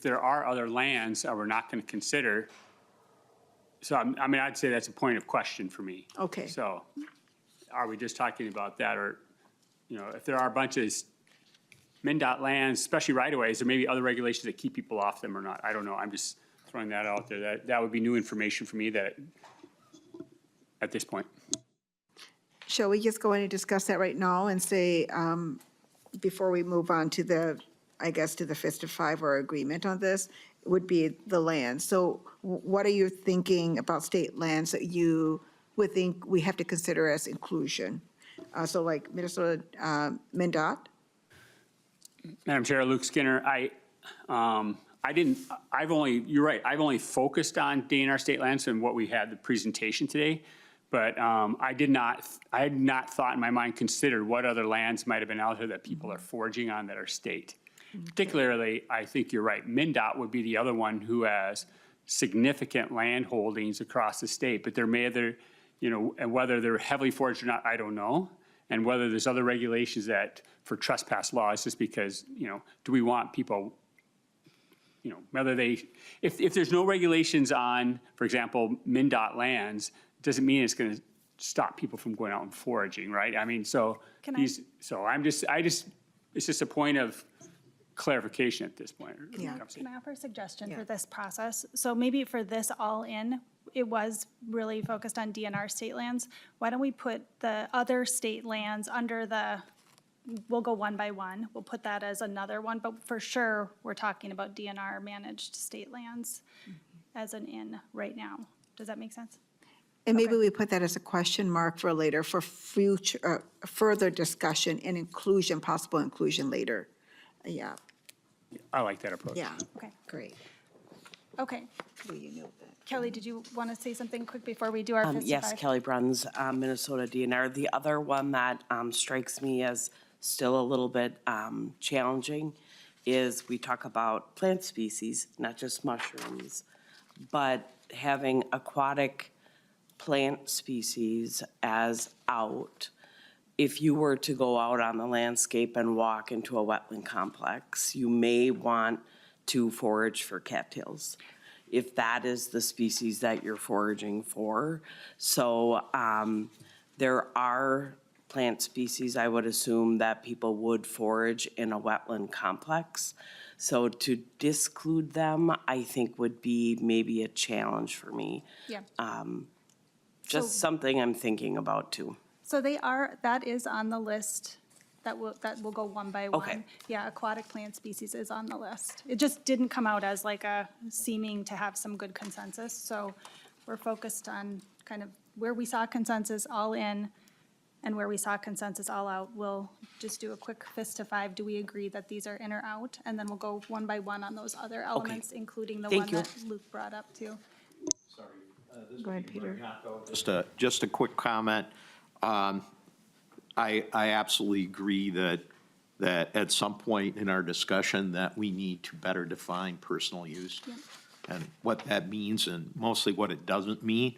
there are other lands that we're not going to consider, so I mean, I'd say that's a point of question for me. Okay. So are we just talking about that, or, if there are a bunch of MnDOT lands, especially right-of-ways, there may be other regulations that keep people off them or not. I don't know. I'm just throwing that out there. That would be new information for me at this point. Shall we just go in and discuss that right now and say, before we move on to the 5th to 5 or agreement on this, would be the land. So what are you thinking about state lands that you would think we have to consider as inclusion? So like Minnesota, MnDOT? Madam Chair, Luke Skinner, you're right, I've only focused on DNR state lands and what we had the presentation today, but I had not thought in my mind considered what other lands might have been out there that people are foraging on that are state. Particularly, I think you're right, MnDOT would be the other one who has significant land holdings across the state, but there may other, and whether they're heavily foraged or not, I don't know. And whether there's other regulations that for trespass laws, just because, do we want people, whether if there's no regulations on, for example, MnDOT lands, doesn't mean it's going to stop people from going out and foraging, right? I mean, so it's just a point of clarification at this point. Yeah. Can I offer a suggestion for this process? So maybe for this all in, it was really focused on DNR state lands. Why don't we put the other state lands under we'll go one by one. We'll put that as another one, but for sure, we're talking about DNR managed state lands as an in right now. Does that make sense? And maybe we put that as a question mark for later, for future, further discussion and inclusion, possible inclusion later. Yeah. I like that approach. Yeah. Okay. Great. Okay. Well, you know that. Kelly, did you want to say something quick before we do our 5th to 5? Yes, Kelly Bruns, Minnesota DNR. The other one that strikes me as still a little bit challenging is we talk about plant species, not just mushrooms, but having aquatic plant species as out. If you were to go out on the landscape and walk into a wetland complex, you may want to forage for cattails, if that is the species that you're foraging for. So there are plant species, I would assume, that people would forage in a wetland complex. So to disclude them, I think would be maybe a challenge for me. Yeah. Just something I'm thinking about too. So that is on the list. That will go one by one. Okay. Yeah, aquatic plant species is on the list. It just didn't come out as like a seeming to have some good consensus. So we're focused on kind of where we saw consensus all in and where we saw consensus all out. We'll just do a quick 5th to 5. Do we agree that these are in or out? And then we'll go one by one on those other elements, including the one that Luke brought up too. Sorry. Go ahead, Peter. Just a quick comment. I absolutely agree that at some point in our discussion that we need to better define personal use and what that means and mostly what it doesn't mean,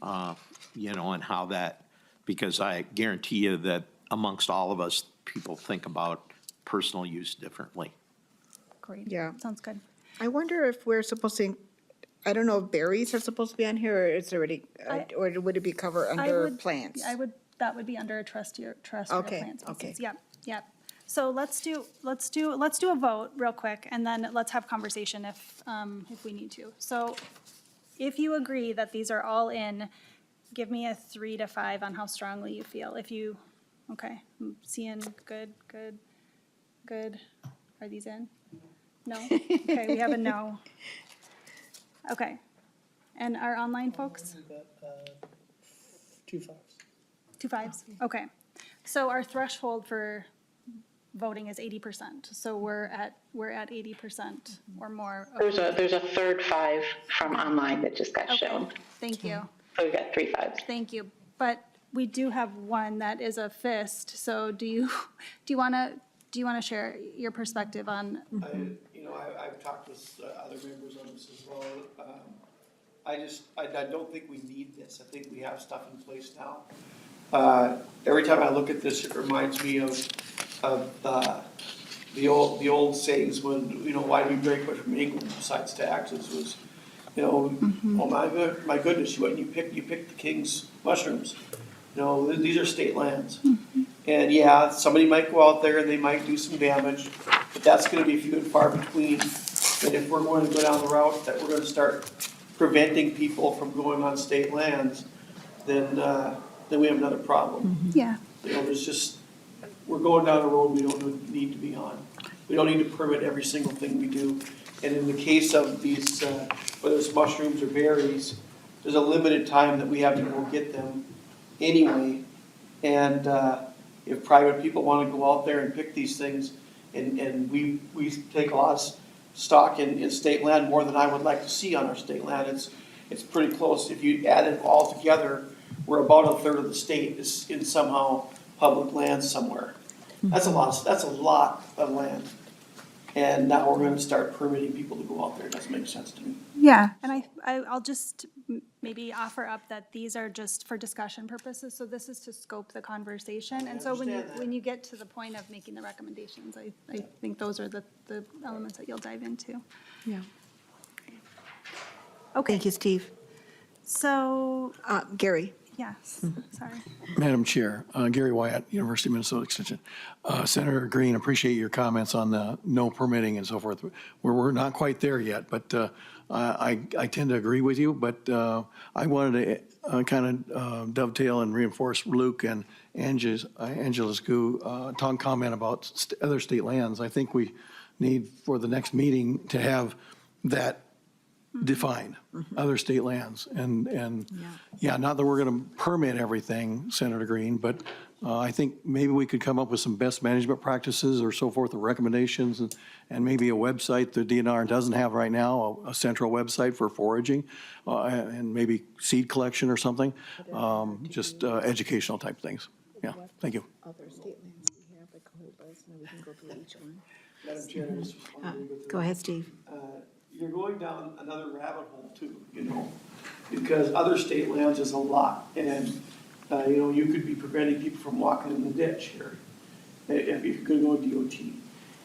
and how that, because I guarantee you that amongst all of us, people think about personal use differently. Great. Yeah. Sounds good. I wonder if we're supposed to, I don't know if berries are supposed to be on here, or it's already, or would it be covered under plants? That would be under terrestrial Okay, plant okay. species, yep. So let's do a vote real quick, and then let's have conversation if we need to. So if you agree that these are all in, give me a 3 to 5 on how strongly you feel. Okay, I'm seeing good. Are these in? No? Okay, we have a no. Okay. And our online folks? 2 5s. 2 5s? Okay. So our threshold for voting is 80%. So we're at 80% or more. There's a third 5 from online that just got shown. Thank you. So we got 3 5s. Thank you. But we do have one that is a fist. So do you want to share your perspective on? I've talked with other members on this as well. I don't think we need this. I think we have stuff in place now. Every time I look at this, it reminds me of the old sayings when, why do we break away from England besides taxes was, oh my goodness, you went and you picked the king's mushrooms. These are state lands. And yeah, somebody might go out there and they might do some damage, but that's gonna be few and far between. And if we're going to go down the route that we're gonna start preventing people from going on state lands, then we have another problem. Yeah. We're going down a road we don't need to be on. We don't need to permit every single thing we do. And in the case of these, whether it's mushrooms or berries, there's a limited time that we have to go get them anyway. And if private people want to go out there and pick these things, and we take a lot of stock in state land, more than I would like to see on our state land. It's pretty close. If you add it all together, we're about a third of the state is in somehow public land somewhere. That's a lot of land. And now we're gonna start permitting people to go out there. It doesn't make sense to me. Yeah, and I'll just maybe offer up that these are just for discussion purposes, so this is to scope the conversation. And so when you get to the point of making the recommendations, I think those are the elements that you'll dive into. Yeah. Okay, Thank you, Steve. so, Gary? yes, sorry. Madam Chair, Gary Wyatt, University of Minnesota Extension. Senator Green, appreciate your comments on the no permitting and so forth. We're not quite there yet, but I tend to agree with you, but I wanted to kind of dovetail and reinforce Luke and Angela's comment about other state lands. I think we need for the next meeting to have that defined, other state lands. And yeah, not that we're going to permit everything, Senator Green, but I think maybe we could come up with some best management practices or so forth, or recommendations, and maybe a website the DNR doesn't have right now, a central website for foraging, and maybe seed collection or something, just educational type things. Yeah, thank you. Other state lands we have, like a whole list, and we can go through each one. Madam Chair, I just want to agree with Go ahead, Steve. You're going down another rabbit hole too, because other state lands is a lot. And, you could be preventing people from walking in the ditch here, if you're gonna go DOT.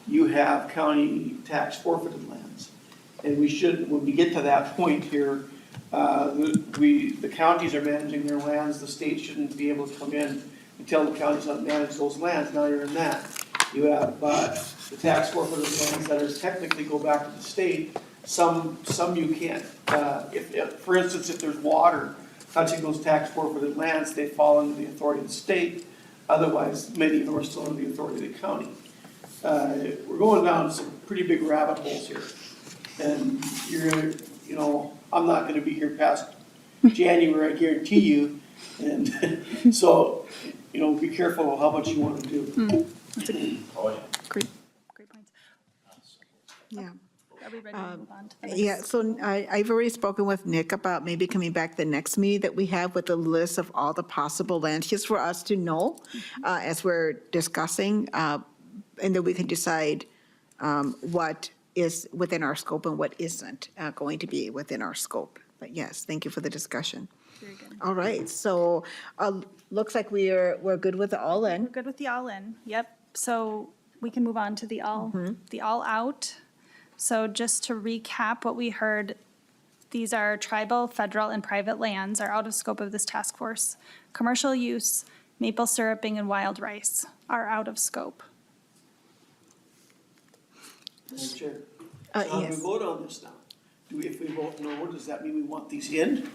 You have county tax forfeited lands. And we should, when we get to that point here, the counties are managing their lands, the state shouldn't be able to come in and tell the counties how to manage those lands. Now you're in that. You have, the tax forfeited lands that are technically go back to the state. Some you can't. For instance, if there's water touching those tax forfeited lands, they fall under the authority of the state. Otherwise, many of them are still under the authority of the county. We're going down some pretty big rabbit holes here. And you're gonna, I'm not gonna be here past January, I guarantee you. And so, be careful how much you want to do. Great points. Yeah. Are we ready to move on to the next? Yeah, so I've already spoken with Nick about maybe coming back the next meeting that we have with a list of all the possible land use for us to know as we're discussing, and then we can decide what is within our scope and what isn't going to be within our scope. But yes, thank you for the discussion. Very good. All right, so looks like we're good with the all-in. We're good with the all-in, yep. So we can move on to the all-out. So just to recap what we heard, these are tribal, federal, and private lands are out of scope of this task force. Commercial use, maple syruping, and wild rice are out of scope. Madam Chair. Uh, How do we yes. vote on this now? If we vote no, does that mean we want these in?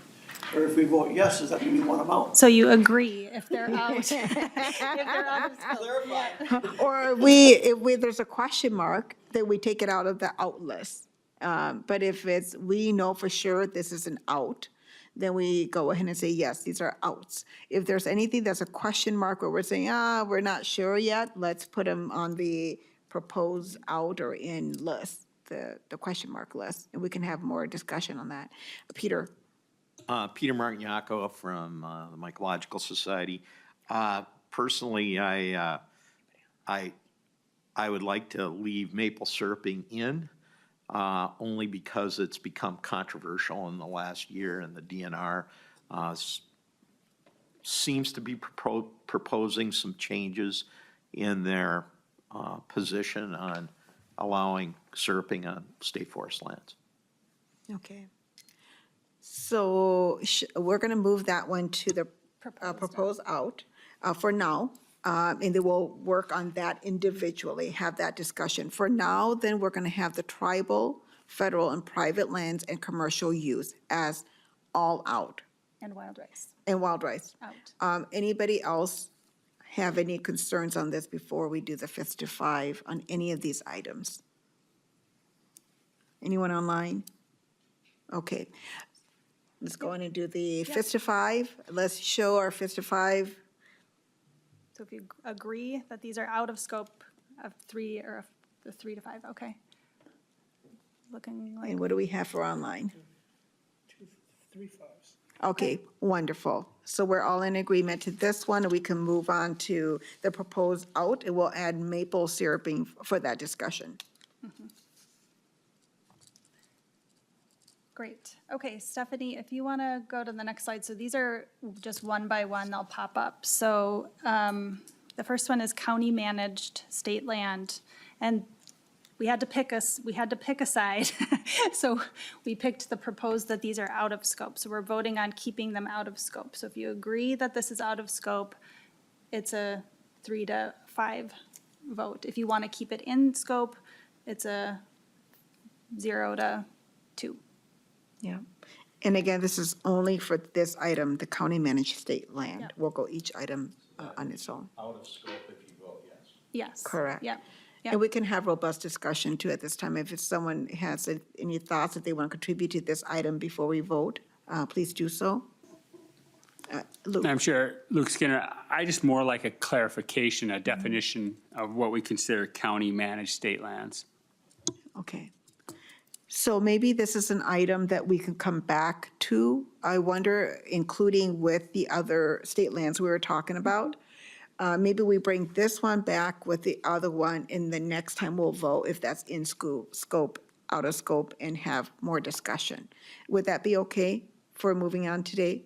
Or if we vote yes, does that mean we want them out? So you agree if they're out, if they're out of scope. Or if there's a question mark, then we take it out of the out list. But if we know for sure this is an out, then we go ahead and say, yes, these are outs. If there's anything that's a question mark where we're saying, we're not sure yet, let's put them on the proposed out or in list, the question mark list, and we can have more discussion on that. Peter? Peter Martignaco from the Mycological Society. Personally, I would like to leave maple syruping in, only because it's become controversial in the last year, and the DNR seems to be proposing some changes in their position on allowing syruping on state forest lands. Okay. So we're going to move that one to the proposed out for now. And then we'll work on that individually, have that discussion. For now, then we're going to have the tribal, federal, and private lands and commercial use as all out. And wild rice, And wild rice. out. Anybody else have any concerns on this before we do the 5th to 5 on any of these items? Anyone online? Okay. Let's go in and do the 5th to 5. Let's show our 5th to 5. So if you agree that these are out of scope of 3 or the 3 to 5, okay. Looking like. And what do we have for online? 3 5s. Okay, wonderful. So we're all in agreement to this one, and we can move on to the proposed out, and we'll add maple syruping for that discussion. Great. Okay, Stephanie, if you want to go to the next slide. So these are just one by one, they'll pop up. So the first one is county managed state land. And we had to pick a side. So we picked the proposed that these are out of scope. So we're voting on keeping them out of scope. So if you agree that this is out of scope, it's a 3 to 5 vote. If you want to keep it in scope, it's a 0 to 2. Yeah. And again, this is only for this item, the county managed state land. Yeah. We'll go each item on its own. Out of scope if you vote yes. Yes. Correct. Yep. And we can have robust discussion too at this time. If someone has any thoughts that they want to contribute to this item before we vote, please do so. Luke? Madam Chair, Luke Skinner, I just more like a clarification, a definition of what we consider county-managed state lands. Okay. So maybe this is an item that we can come back to, I wonder, including with the other state lands we were talking about. Maybe we bring this one back with the other one, and the next time we'll vote if that's in scope, out of scope, and have more discussion. Would that be okay for moving on today?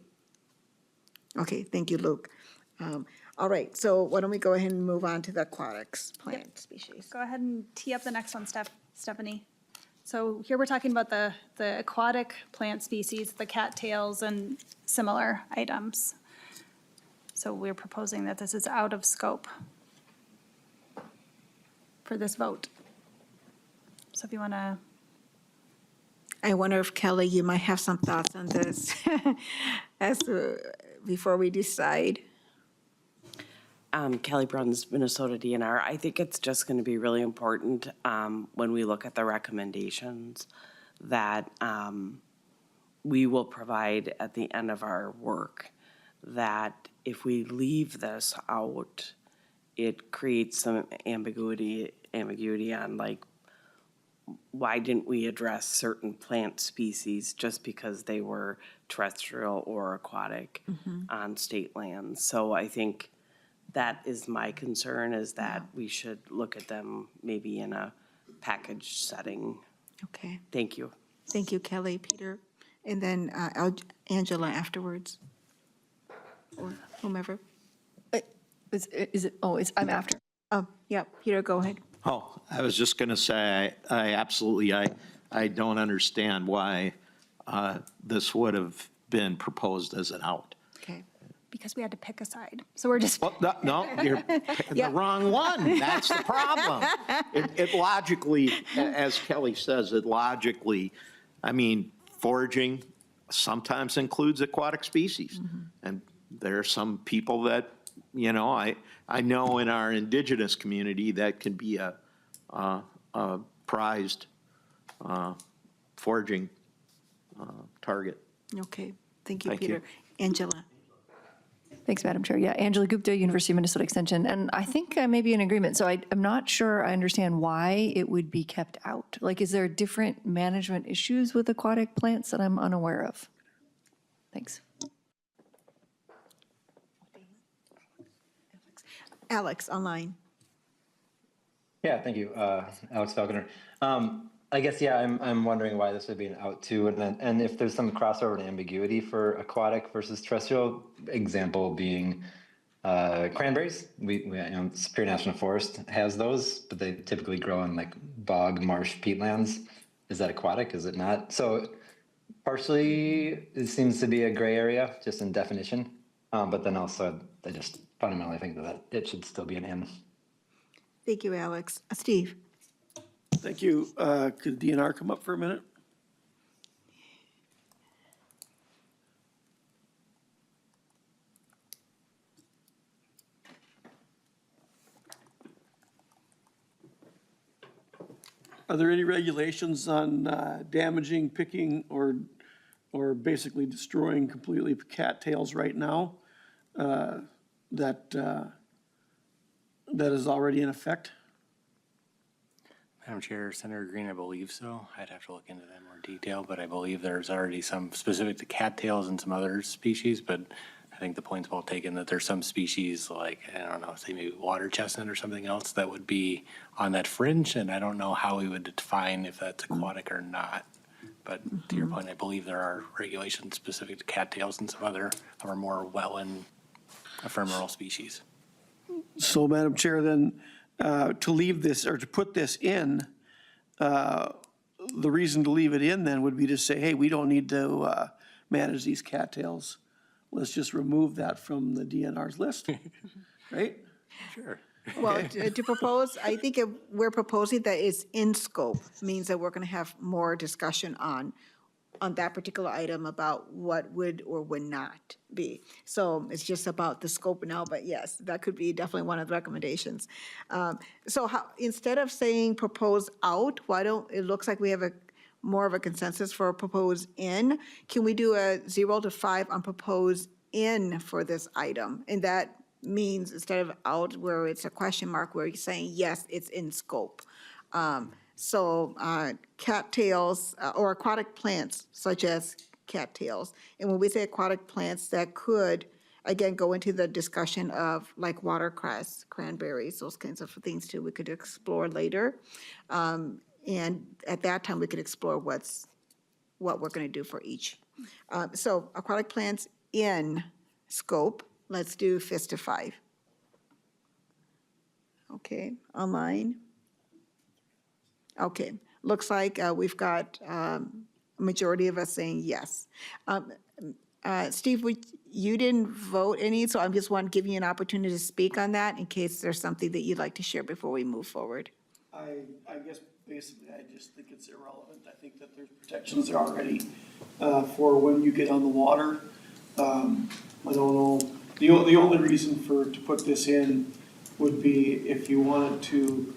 Okay, thank you, Luke. All right, so why don't we go ahead and move on to the aquatics plant species? Go ahead and tee up the next one, Stephanie. So here we're talking about the aquatic plant species, the cattails and similar items. So we're proposing that this is out of scope for this vote. So if you want to. I wonder if, Kelly, you might have some thoughts on this before we decide. Kelly Bruns, Minnesota DNR. I think it's just going to be really important when we look at the recommendations that we will provide at the end of our work, that if we leave this out, it creates some ambiguity on like, why didn't we address certain plant species just because they were terrestrial or aquatic on state lands? So I think that is my concern, is that we should look at them maybe in a package setting. Okay, Thank you. thank you, Kelly, Peter, and then Angela afterwards, or whomever. I'm after. Oh, yeah, Peter, go ahead. Oh, I was just going to say, I absolutely, I don't understand why this would have been proposed as an out. Okay. Because we had to pick a side. So we're just. Well, no, you're picking Yeah. the wrong one. That's the problem. It logically, as Kelly says, it logically, I mean, foraging sometimes includes aquatic species. And there are some people that, you know, I know in our indigenous community that can be a prized foraging target. Okay, thank you, Thank Peter. you. Angela? Thanks, Madam Chair. Yeah, Angela Gupta, University of Minnesota Extension. And I think I may be in agreement. So I'm not sure I understand why it would be kept out. Like, is there different management issues with aquatic plants that I'm unaware of? Thanks. Alex, online. Yeah, thank you, Alex Falconer. I guess, yeah, I'm wondering why this would be an out too, and if there's some crossover and ambiguity for aquatic versus terrestrial, example being cranberries. We Superior National Forest has those, but they typically grow in like bog, marsh, peatlands. Is that aquatic? Is it not? So partially, it seems to be a gray area, just in definition. But then also, I just fundamentally think that it should still be an in. Thank you, Alex. Steve? Thank you. Could DNR come up for a minute? Are there any regulations on damaging, picking, or basically destroying completely cattails right now that is already in effect? Madam Chair, Senator Green, I believe so. I'd have to look into that in more detail, but I believe there's already some specific to cattails and some other species, but I think the point's well taken that there's some species like, I don't know, say maybe water chestnut or something else that would be on that fringe, and I don't know how we would define if that's aquatic or not. But to your point, I believe there are regulations specific to cattails and some other of our more wetland ephemeral species. So, Madam Chair, then, to leave this, or to put this in, the reason to leave it in then would be to say, hey, we don't need to manage these cattails. Let's just remove that from the DNR's list, right? Sure. Well, to propose, I think if we're proposing that it's in scope, means that we're going to have more discussion on that particular item about what would or would not be. So it's just about the scope now, but yes, that could be definitely one of the recommendations. So how, instead of saying propose out, why don't, it looks like we have more of a consensus for a propose in. Can we do a 0 to 5 on propose in for this item? And that means instead of out where it's a question mark, where you're saying, yes, it's in scope. So cattails or aquatic plants such as cattails. And when we say aquatic plants, that could, again, go into the discussion of like watercress, cranberries, those kinds of things too, we could explore later. And at that time, we could explore what we're going to do for each. So aquatic plants in scope, let's do 5 to 5. Okay, online. Okay, looks like we've got a majority of us saying yes. Steve, you didn't vote any, so I just want to give you an opportunity to speak on that in case there's something that you'd like to share before we move forward. I guess basically, I just think it's irrelevant. I think that there's protections there already for when you get on the water. I don't know, the only reason to put this in would be if you wanted to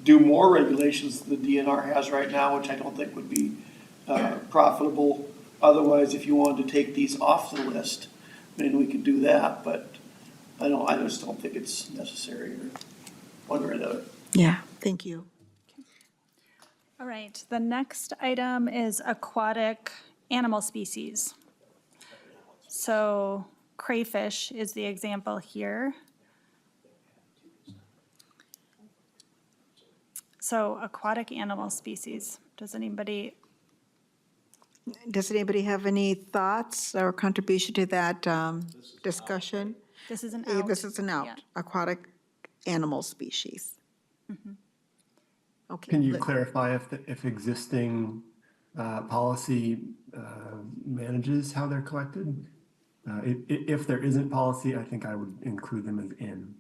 do more regulations than the DNR has right now, which I don't think would be profitable. Otherwise, if you wanted to take these off the list, maybe we could do that, but I just don't think it's necessary or one or another. Yeah, thank you. All right, the next item is aquatic animal species. So crayfish is the example here. So aquatic animal species, does anybody have any thoughts or contribution to that discussion? This is an Yeah, out. this is an out, Yeah. aquatic animal species. Okay. Can you clarify if existing policy manages how they're collected. If there isn't policy, I think I would include them as in.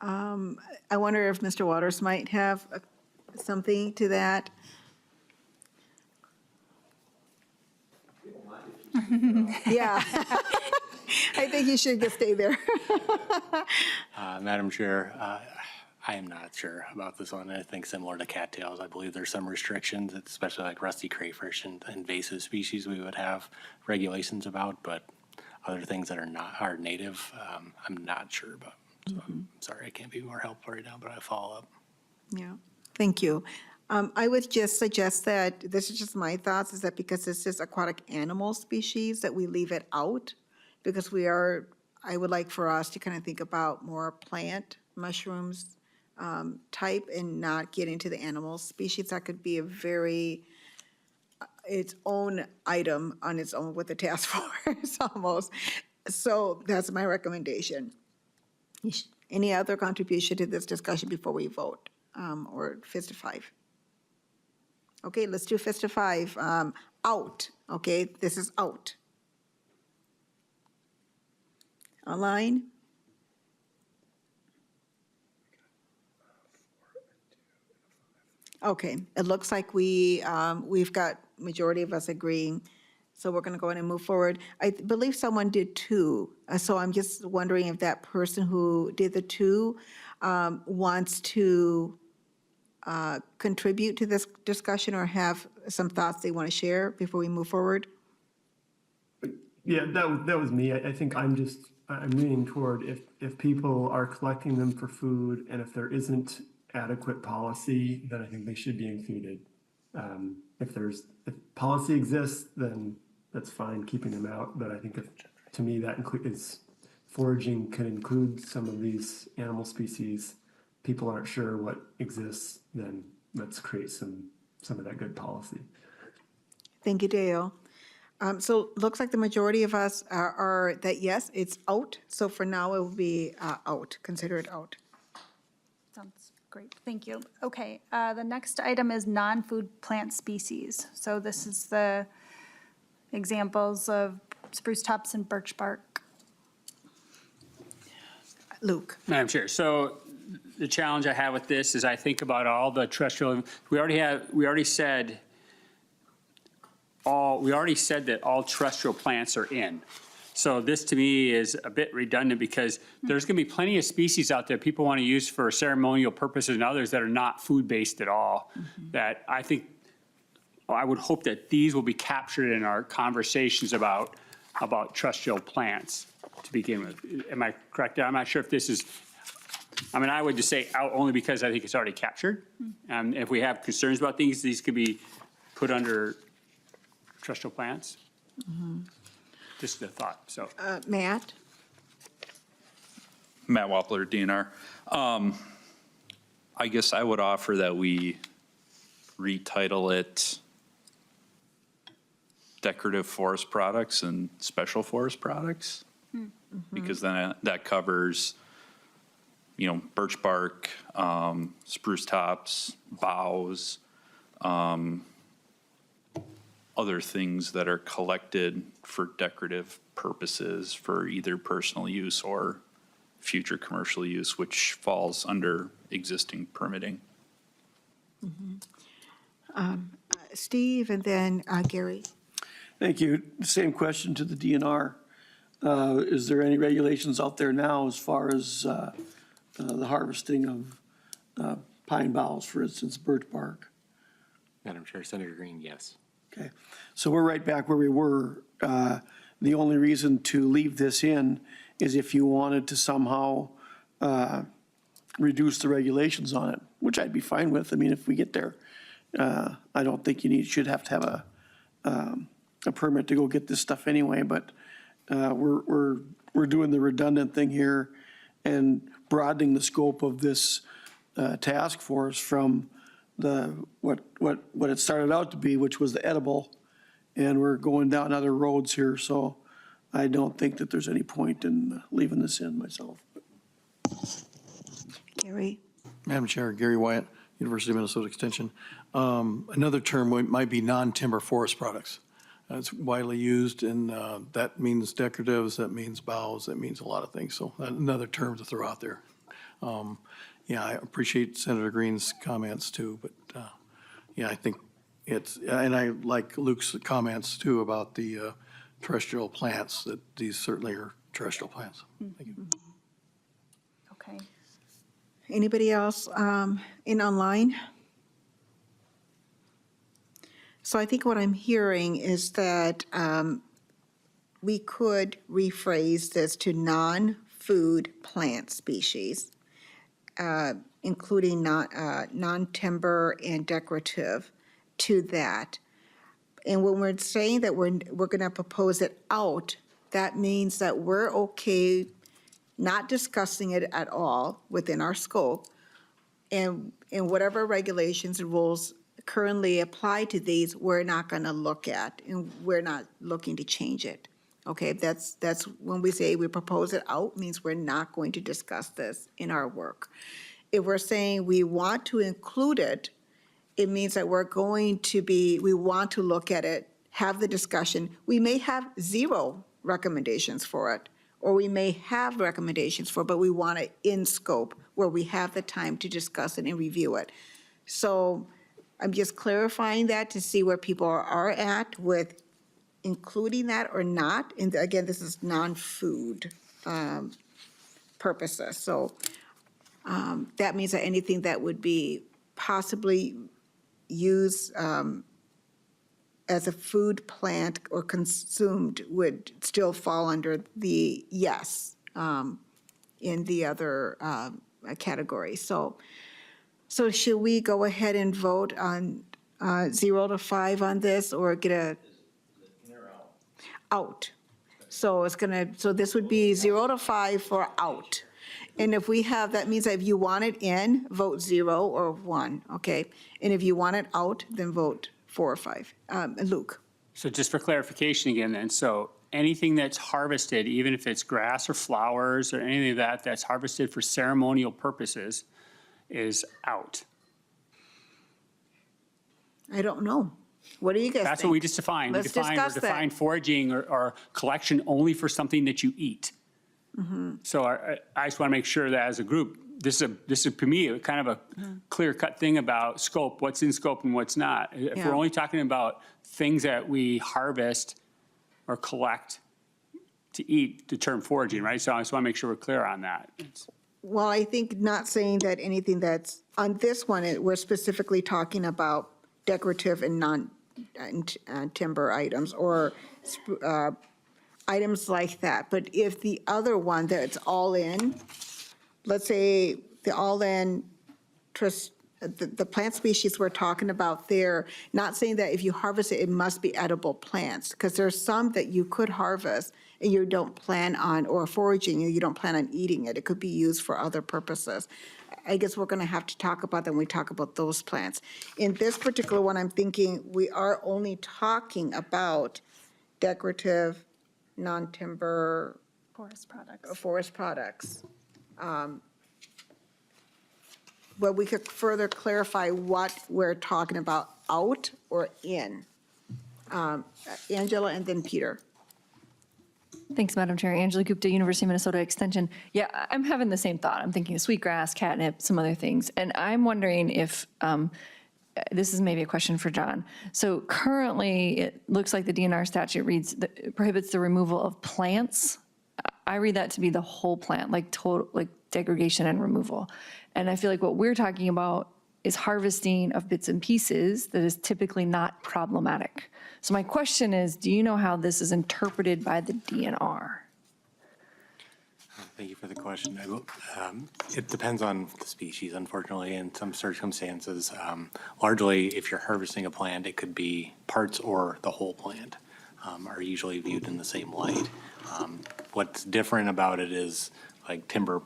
I wonder if Mr. Waters might have something to that. Yeah. I think you should just stay there. Madam Chair, I am not sure about this one. I think similar to cattails, I believe there's some restrictions, especially like rusty crayfish and invasive species we would have regulations about, but other things that are native, I'm not sure about. So I'm sorry, I can't be more helpful right now, but I'll follow up. Yeah, thank you. I would just suggest that, this is just my thoughts, is that because this is aquatic animal species, that we leave it out, because I would like for us to kind of think about more plant mushrooms type and not get into the animal species. That could be its own item on its own with the task force almost. So that's my recommendation. Any other contribution to this discussion before we vote, or fist of five? Okay, let's do fist of five. Out, okay, this is out. Online? Okay, it looks like we've got majority of us agreeing, so we're going to go ahead and move forward. I believe someone did two, so I'm just wondering if that person who did the two wants to contribute to this discussion or have some thoughts they want to share before we move forward? Yeah, that was me. I think I'm leaning toward if people are collecting them for food and if there isn't adequate policy, then I think they should be included. If policy exists, then that's fine, keeping them out. But I think to me, that includes foraging could include some of these animal species. People aren't sure what exists, then let's create some of that good policy. Thank you, Dale. So looks like the majority of us are that yes, it's out. So for now, it will be out, consider it out. Sounds great, thank you. Okay, the next item is non-food plant species. So this is the examples of spruce tops and birch bark. Luke. Madam Chair, so the challenge I have with this is I think about all the terrestrial, we already said that all terrestrial plants are in. So this to me is a bit redundant because there's going to be plenty of species out there people want to use for ceremonial purposes and others that are not food-based at all. That I think, I would hope that these will be captured in our conversations about terrestrial plants to begin with. Am I correct? I'm not sure if this is, I would just say out only because I think it's already captured. If we have concerns about things, these could be put under terrestrial plants. Just a thought, so. Matt? Matt Wappler, DNR. I guess I would offer that we retitle it Decorative Forest Products and Special Forest Products. Because then that covers, birch bark, spruce tops, boughs, other things that are collected for decorative purposes for either personal use or future commercial use, which falls under existing permitting. Steve and then Gary. Thank you. Same question to the DNR. Is there any regulations out there now as far as the harvesting of pine boughs, for instance, birch bark? Madam Chair, Senator Green, yes. Okay, so we're right back where we were. The only reason to leave this in is if you wanted to somehow reduce the regulations on it, which I'd be fine with. If we get there, I don't think should have to have a permit to go get this stuff anyway. But we're doing the redundant thing here and broadening the scope of this task force from what it started out to be, which was the edible, and we're going down other roads here, so I don't think that there's any point in leaving this in myself. Gary? Madam Chair, Gary Wyatt, University of Minnesota Extension. Another term might be non-timber forest products. It's widely used, and that means decoratives, that means boughs, that means a lot of things. So another term to throw out there. Yeah, I appreciate Senator Green's comments too, but yeah, I think it's, and I like Luke's comments too about the terrestrial plants, that these certainly are terrestrial plants. Thank you. Okay. Anybody else in online? So I think what I'm hearing is that we could rephrase this to non-food plant species, including non-timber and decorative to that. And when we're saying that we're going to propose it out, that means that we're okay not discussing it at all within our scope. And whatever regulations and rules currently apply to these, we're not going to look at, and we're not looking to change it. Okay, that's when we say we propose it out, means we're not going to discuss this in our work. If we're saying we want to include it, it means that we want to look at it, have the discussion. We may have 0 recommendations for it, or we may have recommendations for it, but we want it in scope where we have the time to discuss it and review it. So I'm just clarifying that to see where people are at with including that or not. And again, this is non-food purposes. So that means that anything that would be possibly used as a food plant or consumed would still fall under the yes in the other category. So should we go ahead and vote on 0 to 5 on this, or get a out? So so this would be 0 to 5 for out. And if we have, that means that if you want it in, vote 0 or 1, okay? And if you want it out, then vote 4 or 5. Luke? So just for clarification again then, so anything that's harvested, even if it's grass or flowers or anything of that, that's harvested for ceremonial purposes is out. I don't know. What do you guys think? That's what we just defined. Let's discuss that. We defined foraging or collection only for something that you eat. So I just want to make sure that as a group, this is for me kind of a clear-cut thing about scope, what's in scope and what's not. If Yeah. we're only talking about things that we harvest or collect to eat, the term foraging, right? So I just want to make sure we're clear on that. Well, I think not saying that anything that's, on this one, we're specifically talking about decorative and non-timber items or items like that. But if the other one that's all in, let's say the all-in, the plant species we're talking about there, not saying that if you harvest it, it must be edible plants, because there's some that you could harvest and you don't plan on, or foraging, you don't plan on eating it. It could be used for other purposes. I guess we're going to have to talk about that when we talk about those plants. In this particular one, I'm thinking we are only talking about decorative, non-timber Forest products. But we could further clarify what we're talking about, out or in. Angela and then Peter. Thanks, Madam Chair. Angela Gupta, University of Minnesota Extension. Yeah, I'm having the same thought. I'm thinking sweetgrass, catnip, some other things. And I'm wondering if, this is maybe a question for John. So currently, it looks like the DNR statute reads, prohibits the removal of plants. I read that to be the whole plant, like total, like degradation and removal. And I feel like what we're talking about is harvesting of bits and pieces that is typically not problematic. So my question is, do you know how this is interpreted by the DNR? Thank you for the question. It depends on the species, unfortunately, in some circumstances. Largely, if you're harvesting a plant, it could be parts or the whole plant are usually viewed in the same light. What's different about it is like timber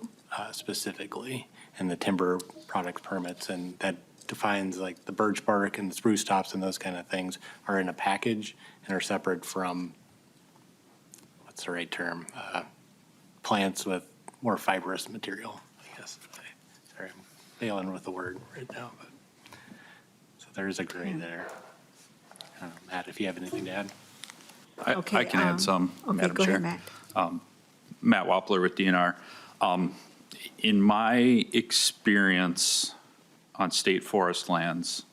specifically, and the timber product permits, and that defines like the birch bark and the spruce tops and those kind of things are in a package and are separate from, what's the right term, plants with more fibrous material, I guess. Sorry, I'm failing with the word right now. But. there is a gray there. Matt, if you have anything to add? I can add some, Madam go Chair. ahead, Matt. Matt Wappler with DNR. In my experience on state forest lands,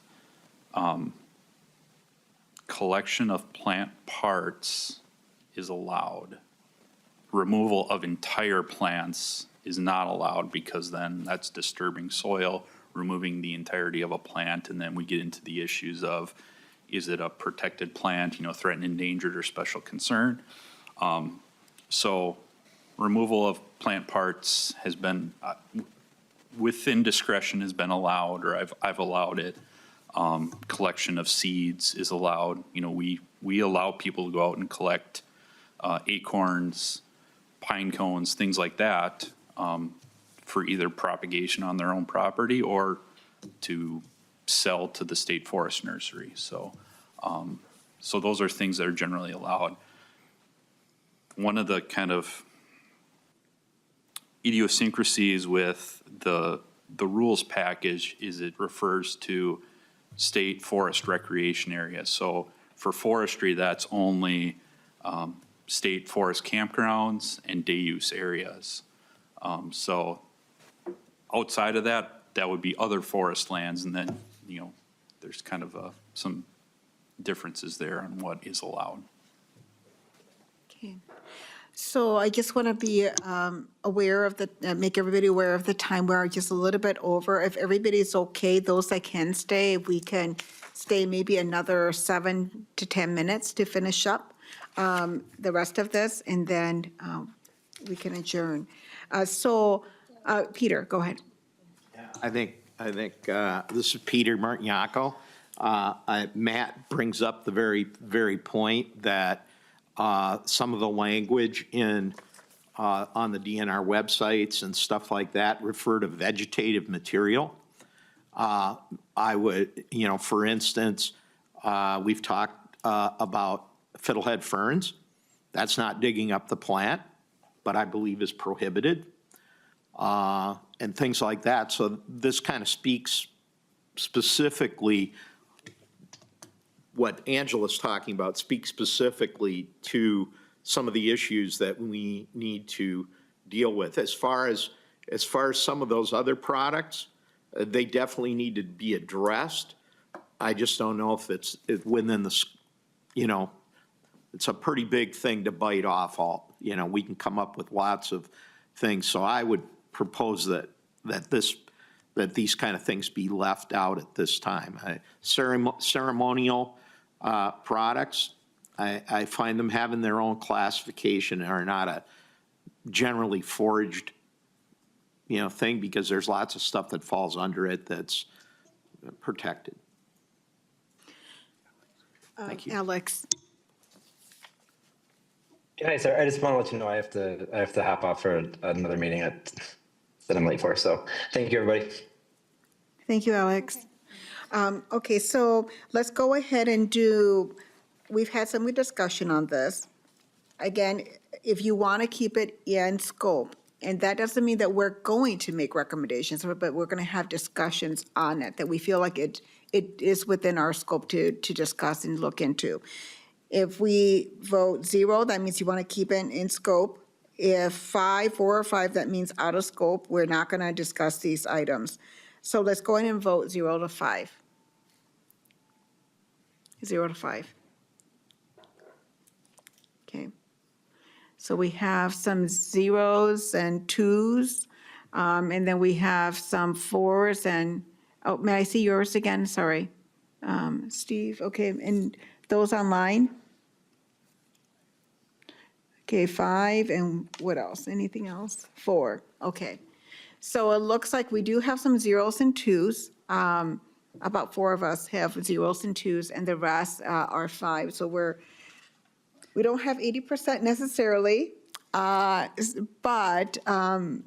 collection of plant parts is allowed. Removal of entire plants is not allowed because then that's disturbing soil, removing the entirety of a plant, and then we get into the issues of, is it a protected plant, threatened, endangered, or special concern? So removal of plant parts has been, within discretion has been allowed, or I've allowed it. Collection of seeds is allowed. We allow people to go out and collect acorns, pine cones, things like that, for either propagation on their own property or to sell to the state forest nursery. So those are things that are generally allowed. One of the kind of idiosyncrasies with the rules package is it refers to state forest recreation areas. So for forestry, that's only state forest campgrounds and day use areas. So outside of that, that would be other forest lands, and then, there's kind of some differences there on what is allowed. Okay. So I just want to be aware of make everybody aware of the time. We're just a little bit over. If everybody's okay, those that can stay, if we can stay maybe another 7 to 10 minutes to finish up the rest of this, and then we can adjourn. Peter, go ahead. I think this is Peter Martignaco. Matt brings up the very point that some of the language on the DNR websites and stuff like that refer to vegetative material. I would, for instance, we've talked about fiddlehead ferns. That's not digging up the plant, but I believe is prohibited. And things like that. So this kind of speaks specifically, what Angela's talking about speaks specifically to some of the issues that we need to deal with. As far as some of those other products, they definitely need to be addressed. I just don't know if it's within the, it's a pretty big thing to bite off all. We can come up with lots of things. So I would propose that these kind of things be left out at this time. Ceremonial products, I find them having their own classification and are not a generally foraged, thing, because there's lots of stuff that falls under it that's protected. Thank you. Alex. Hi, sir. I just want to let you know I have to hop off for another meeting that I'm late for. So thank you, everybody. Thank you, Alex. Okay, so let's go ahead and we've had some discussion on this. Again, if you want to keep it in scope, and that doesn't mean that we're going to make recommendations, but we're going to have discussions on it, that we feel like it is within our scope to discuss and look into. If we vote 0, that means you want to keep it in scope. If 4 or 5, that means out of scope. We're not going to discuss these items. So let's go ahead and vote 0 to 5. 0 to 5. Okay. So we have some 0s and 2s, and then we have some 4s and, oh, may I see yours again? Sorry. Steve, okay, and those online? Okay, 5, and what else? Anything else? 4, okay. So it looks like we do have some 0s and 2s. About 4 of us have 0s and 2s, and the rest are 5. So we don't have 80% necessarily, but how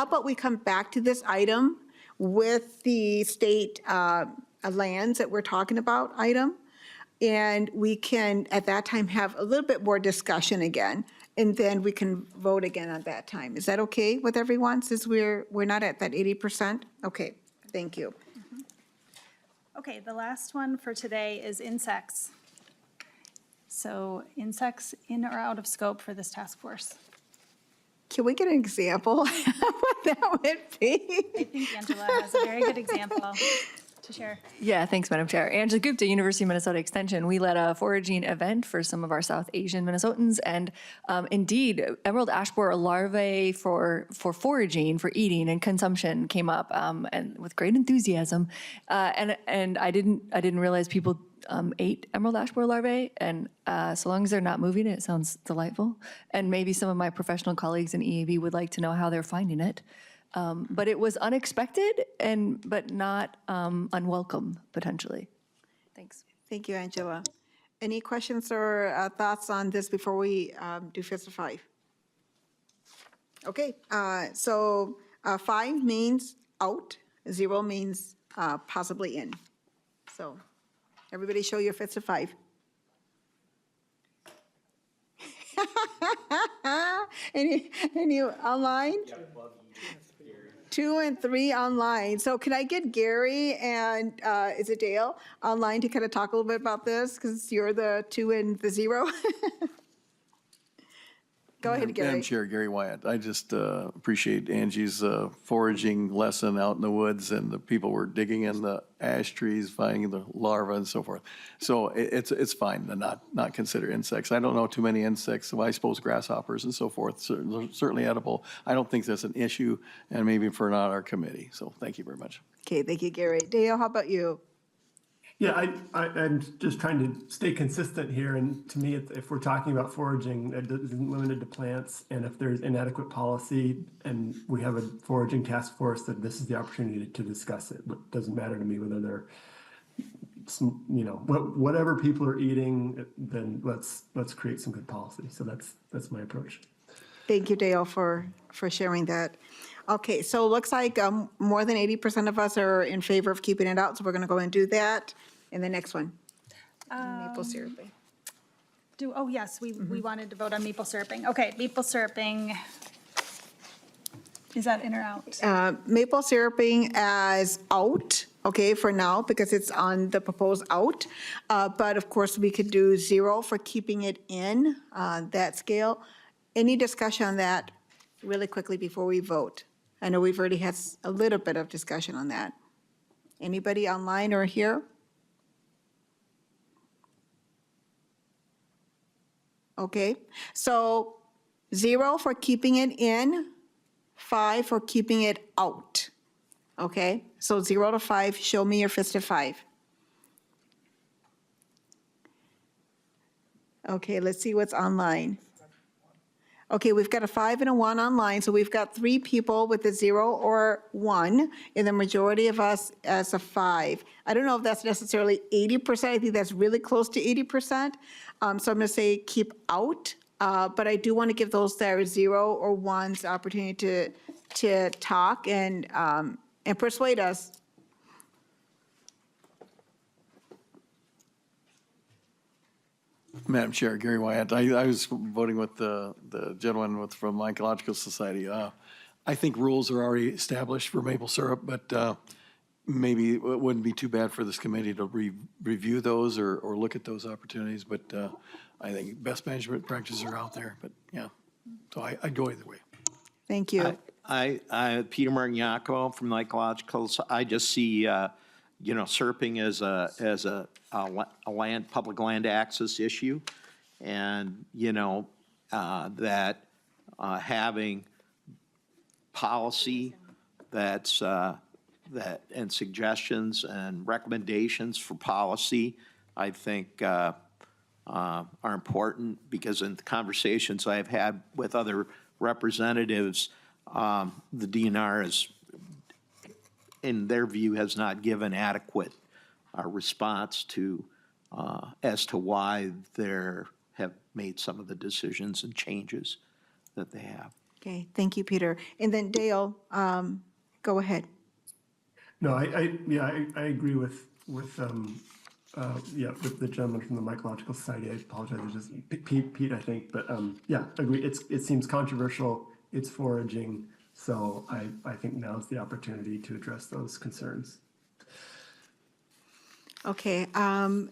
about we come back to this item with the state lands that we're talking about item, and we can, at that time, have a little bit more discussion again, and then we can vote again at that time. Is that okay with everyone, since we're not at that 80%? Okay, thank you. Okay, the last one for today is insects. So insects in or out of scope for this task force? Can we get an example of what that would be? I think Angela has a very good example to share. Yeah, thanks, Madam Chair. Angela Gupta, University of Minnesota Extension. We led a foraging event for some of our South Asian Minnesotans, and indeed, emerald ash borer larvae for foraging, for eating and consumption came up, and with great enthusiasm. And I didn't realize people ate emerald ash borer larvae, and so long as they're not moving, it sounds delightful. And maybe some of my professional colleagues in EAB would like to know how they're finding it. But it was unexpected but not unwelcome, potentially. Thanks. Thank you, Angela. Any questions or thoughts on this before we do Fist of 5? Okay, so 5 means out, 0 means possibly in. So everybody show your Fist of 5. Any online? 2 and 3 online. So can I get Gary and is it Dale online to kind of talk a little bit about this? Because you're the 2 and the 0. Go ahead, Gary. Madam Chair, Gary Wyatt. I just appreciate Angie's foraging lesson out in the woods, and the people were digging in the ash trees, finding the larvae and so forth. So it's fine to not consider insects. I don't know too many insects, so I suppose grasshoppers and so forth, certainly edible. I don't think that's an issue, and maybe for not our committee. So thank you very much. Okay, thank you, Gary. Dale, how about you? Yeah, I'm just trying to stay consistent here, and to me, if we're talking about foraging, it isn't limited to plants, and if there's inadequate policy and we have a foraging task force, that this is the opportunity to discuss it. It doesn't matter to me whether they're, whatever people are eating, then let's create some good policy. So that's my approach. Thank you, Dale, for sharing that. Okay, so it looks like more than 80% of us are in favor of keeping it out, so we're going to go and do that. And the next one, maple syrup. Oh, yes, we wanted to vote on maple syruping. Okay, maple syruping, is that in or out? Maple syruping as out, okay, for now, because it's on the proposed out. But of course, we could do 0 for keeping it in that scale. Any discussion on that really quickly before we vote? I know we've already had a little bit of discussion on that. Anybody online or here? Okay, so 0 for keeping it in, 5 for keeping it out. Okay, so 0 to 5, show me your Fist of 5. Okay, let's see what's online. Okay, we've got a 5 and a 1 online, so we've got 3 people with a 0 or 1, and the majority of us as a 5. I don't know if that's necessarily 80%. I think that's really close to 80%. So I'm going to say keep out, but I do want to give those that are 0 or 1s the opportunity to talk and persuade us. Madam Chair, Gary Wyatt. I was voting with the gentleman from Mycological Society. I think rules are already established for maple syrup, but maybe it wouldn't be too bad for this committee to review those or look at those opportunities. But I think best management practices are out there. But yeah, so I'd go either way. Thank you. I Peter Martignaco from Mycological. I just see syruping as a public land access issue, and that having policy and suggestions and recommendations for policy, I think are important, because in the conversations I've had with other representatives, the DNR is, in their view, has not given adequate response to as to why they have made some of the decisions and changes that they have. Okay, thank you, Peter. And then Dale, go ahead. No, I agree with the gentleman from the Mycological Society. I apologize, it's just Pete, I think, but yeah, agree. It seems controversial. It's foraging, so I think now is the opportunity to address those concerns. Okay, are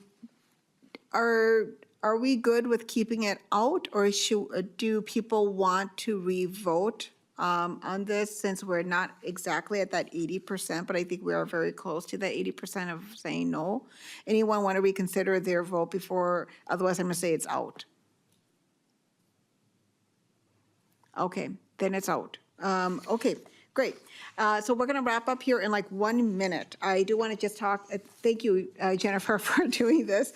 we good with keeping it out, or do people want to re-vote on this, since we're not exactly at that 80%, but I think we are very close to that 80% of saying no? Anyone want to reconsider their vote before, otherwise I'm going to say it's out? Okay, then it's out. Okay, great. So we're going to wrap up here in like 1 minute. I do want to just talk, thank you, Jennifer, for doing this.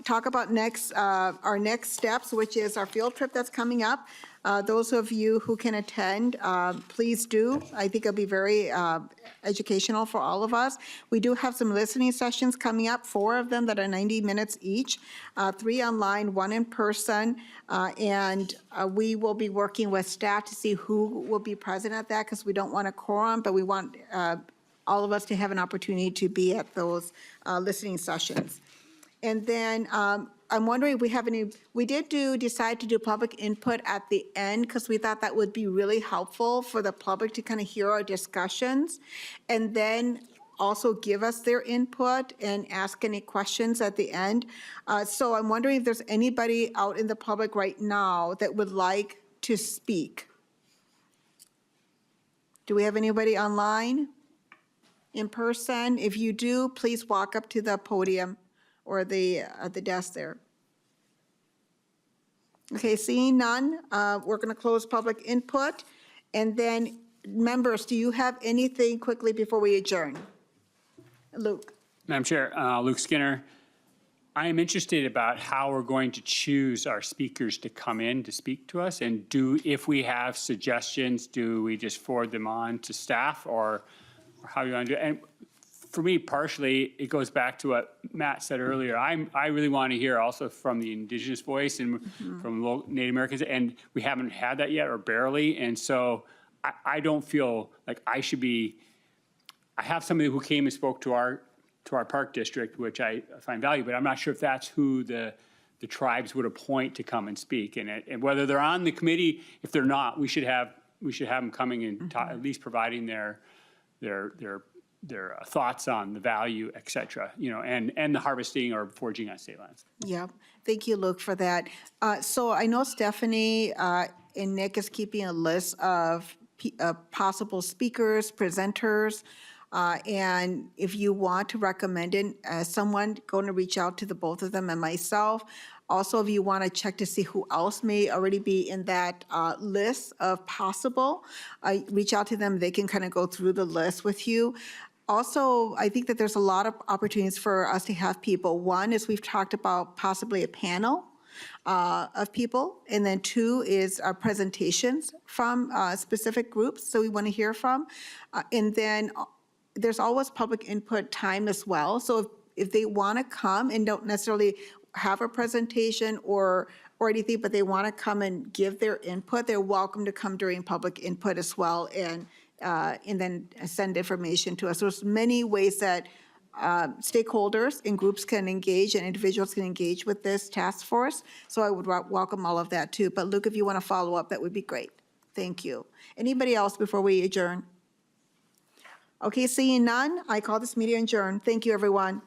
Talk about our next steps, which is our field trip that's coming up. Those of you who can attend, please do. I think it'll be very educational for all of us. We do have some listening sessions coming up, 4 of them that are 90 minutes each, 3 online, 1 in person, and we will be working with staff to see who will be present at that, because we don't want a quorum, but we want all of us to have an opportunity to be at those listening sessions. And then I'm wondering if we have any, we did decide to do public input at the end, because we thought that would be really helpful for the public to kind of hear our discussions, and then also give us their input and ask any questions at the end. So I'm wondering if there's anybody out in the public right now that would like to speak. Do we have anybody online, in person? If you do, please walk up to the podium or the desk there. Okay, seeing none, we're going to close public input. And then, members, do you have anything quickly before we adjourn? Luke. Madam Chair, Luke Skinner. I am interested about how we're going to choose our speakers to come in to speak to us, and if we have suggestions, do we just forward them on to staff, or how you want to do it? And for me, partially, it goes back to what Matt said earlier. I really want to hear also from the Indigenous voice and from Native Americans, and we haven't had that yet, or barely. And so I don't feel like I have somebody who came and spoke to our park district, which I find valuable, but I'm not sure if that's who the tribes would appoint to come and speak. And whether they're on the committee, if they're not, we should have them coming and at least providing their thoughts on the value, et cetera, and the harvesting or foraging on state lands. Yeah, thank you, Luke, for that. So I know Stephanie and Nick is keeping a list of possible speakers, presenters, and if you want to recommend it, someone going to reach out to the both of them and myself. Also, if you want to check to see who else may already be in that list of possible, reach out to them. They can kind of go through the list with you. Also, I think that there's a lot of opportunities for us to have people. One is we've talked about possibly a panel of people, and then 2 is presentations from specific groups, so we want to hear from. And then there's always public input time as well. So if they want to come and don't necessarily have a presentation or anything, but they want to come and give their input, they're welcome to come during public input as well, and then send information to us. There's many ways that stakeholders and groups can engage and individuals can engage with this task force. So I would welcome all of that too. But Luke, if you want to follow up, that would be great. Thank you. Anybody else before we adjourn? Okay, seeing none, I call this meeting adjourned. Thank you, everyone.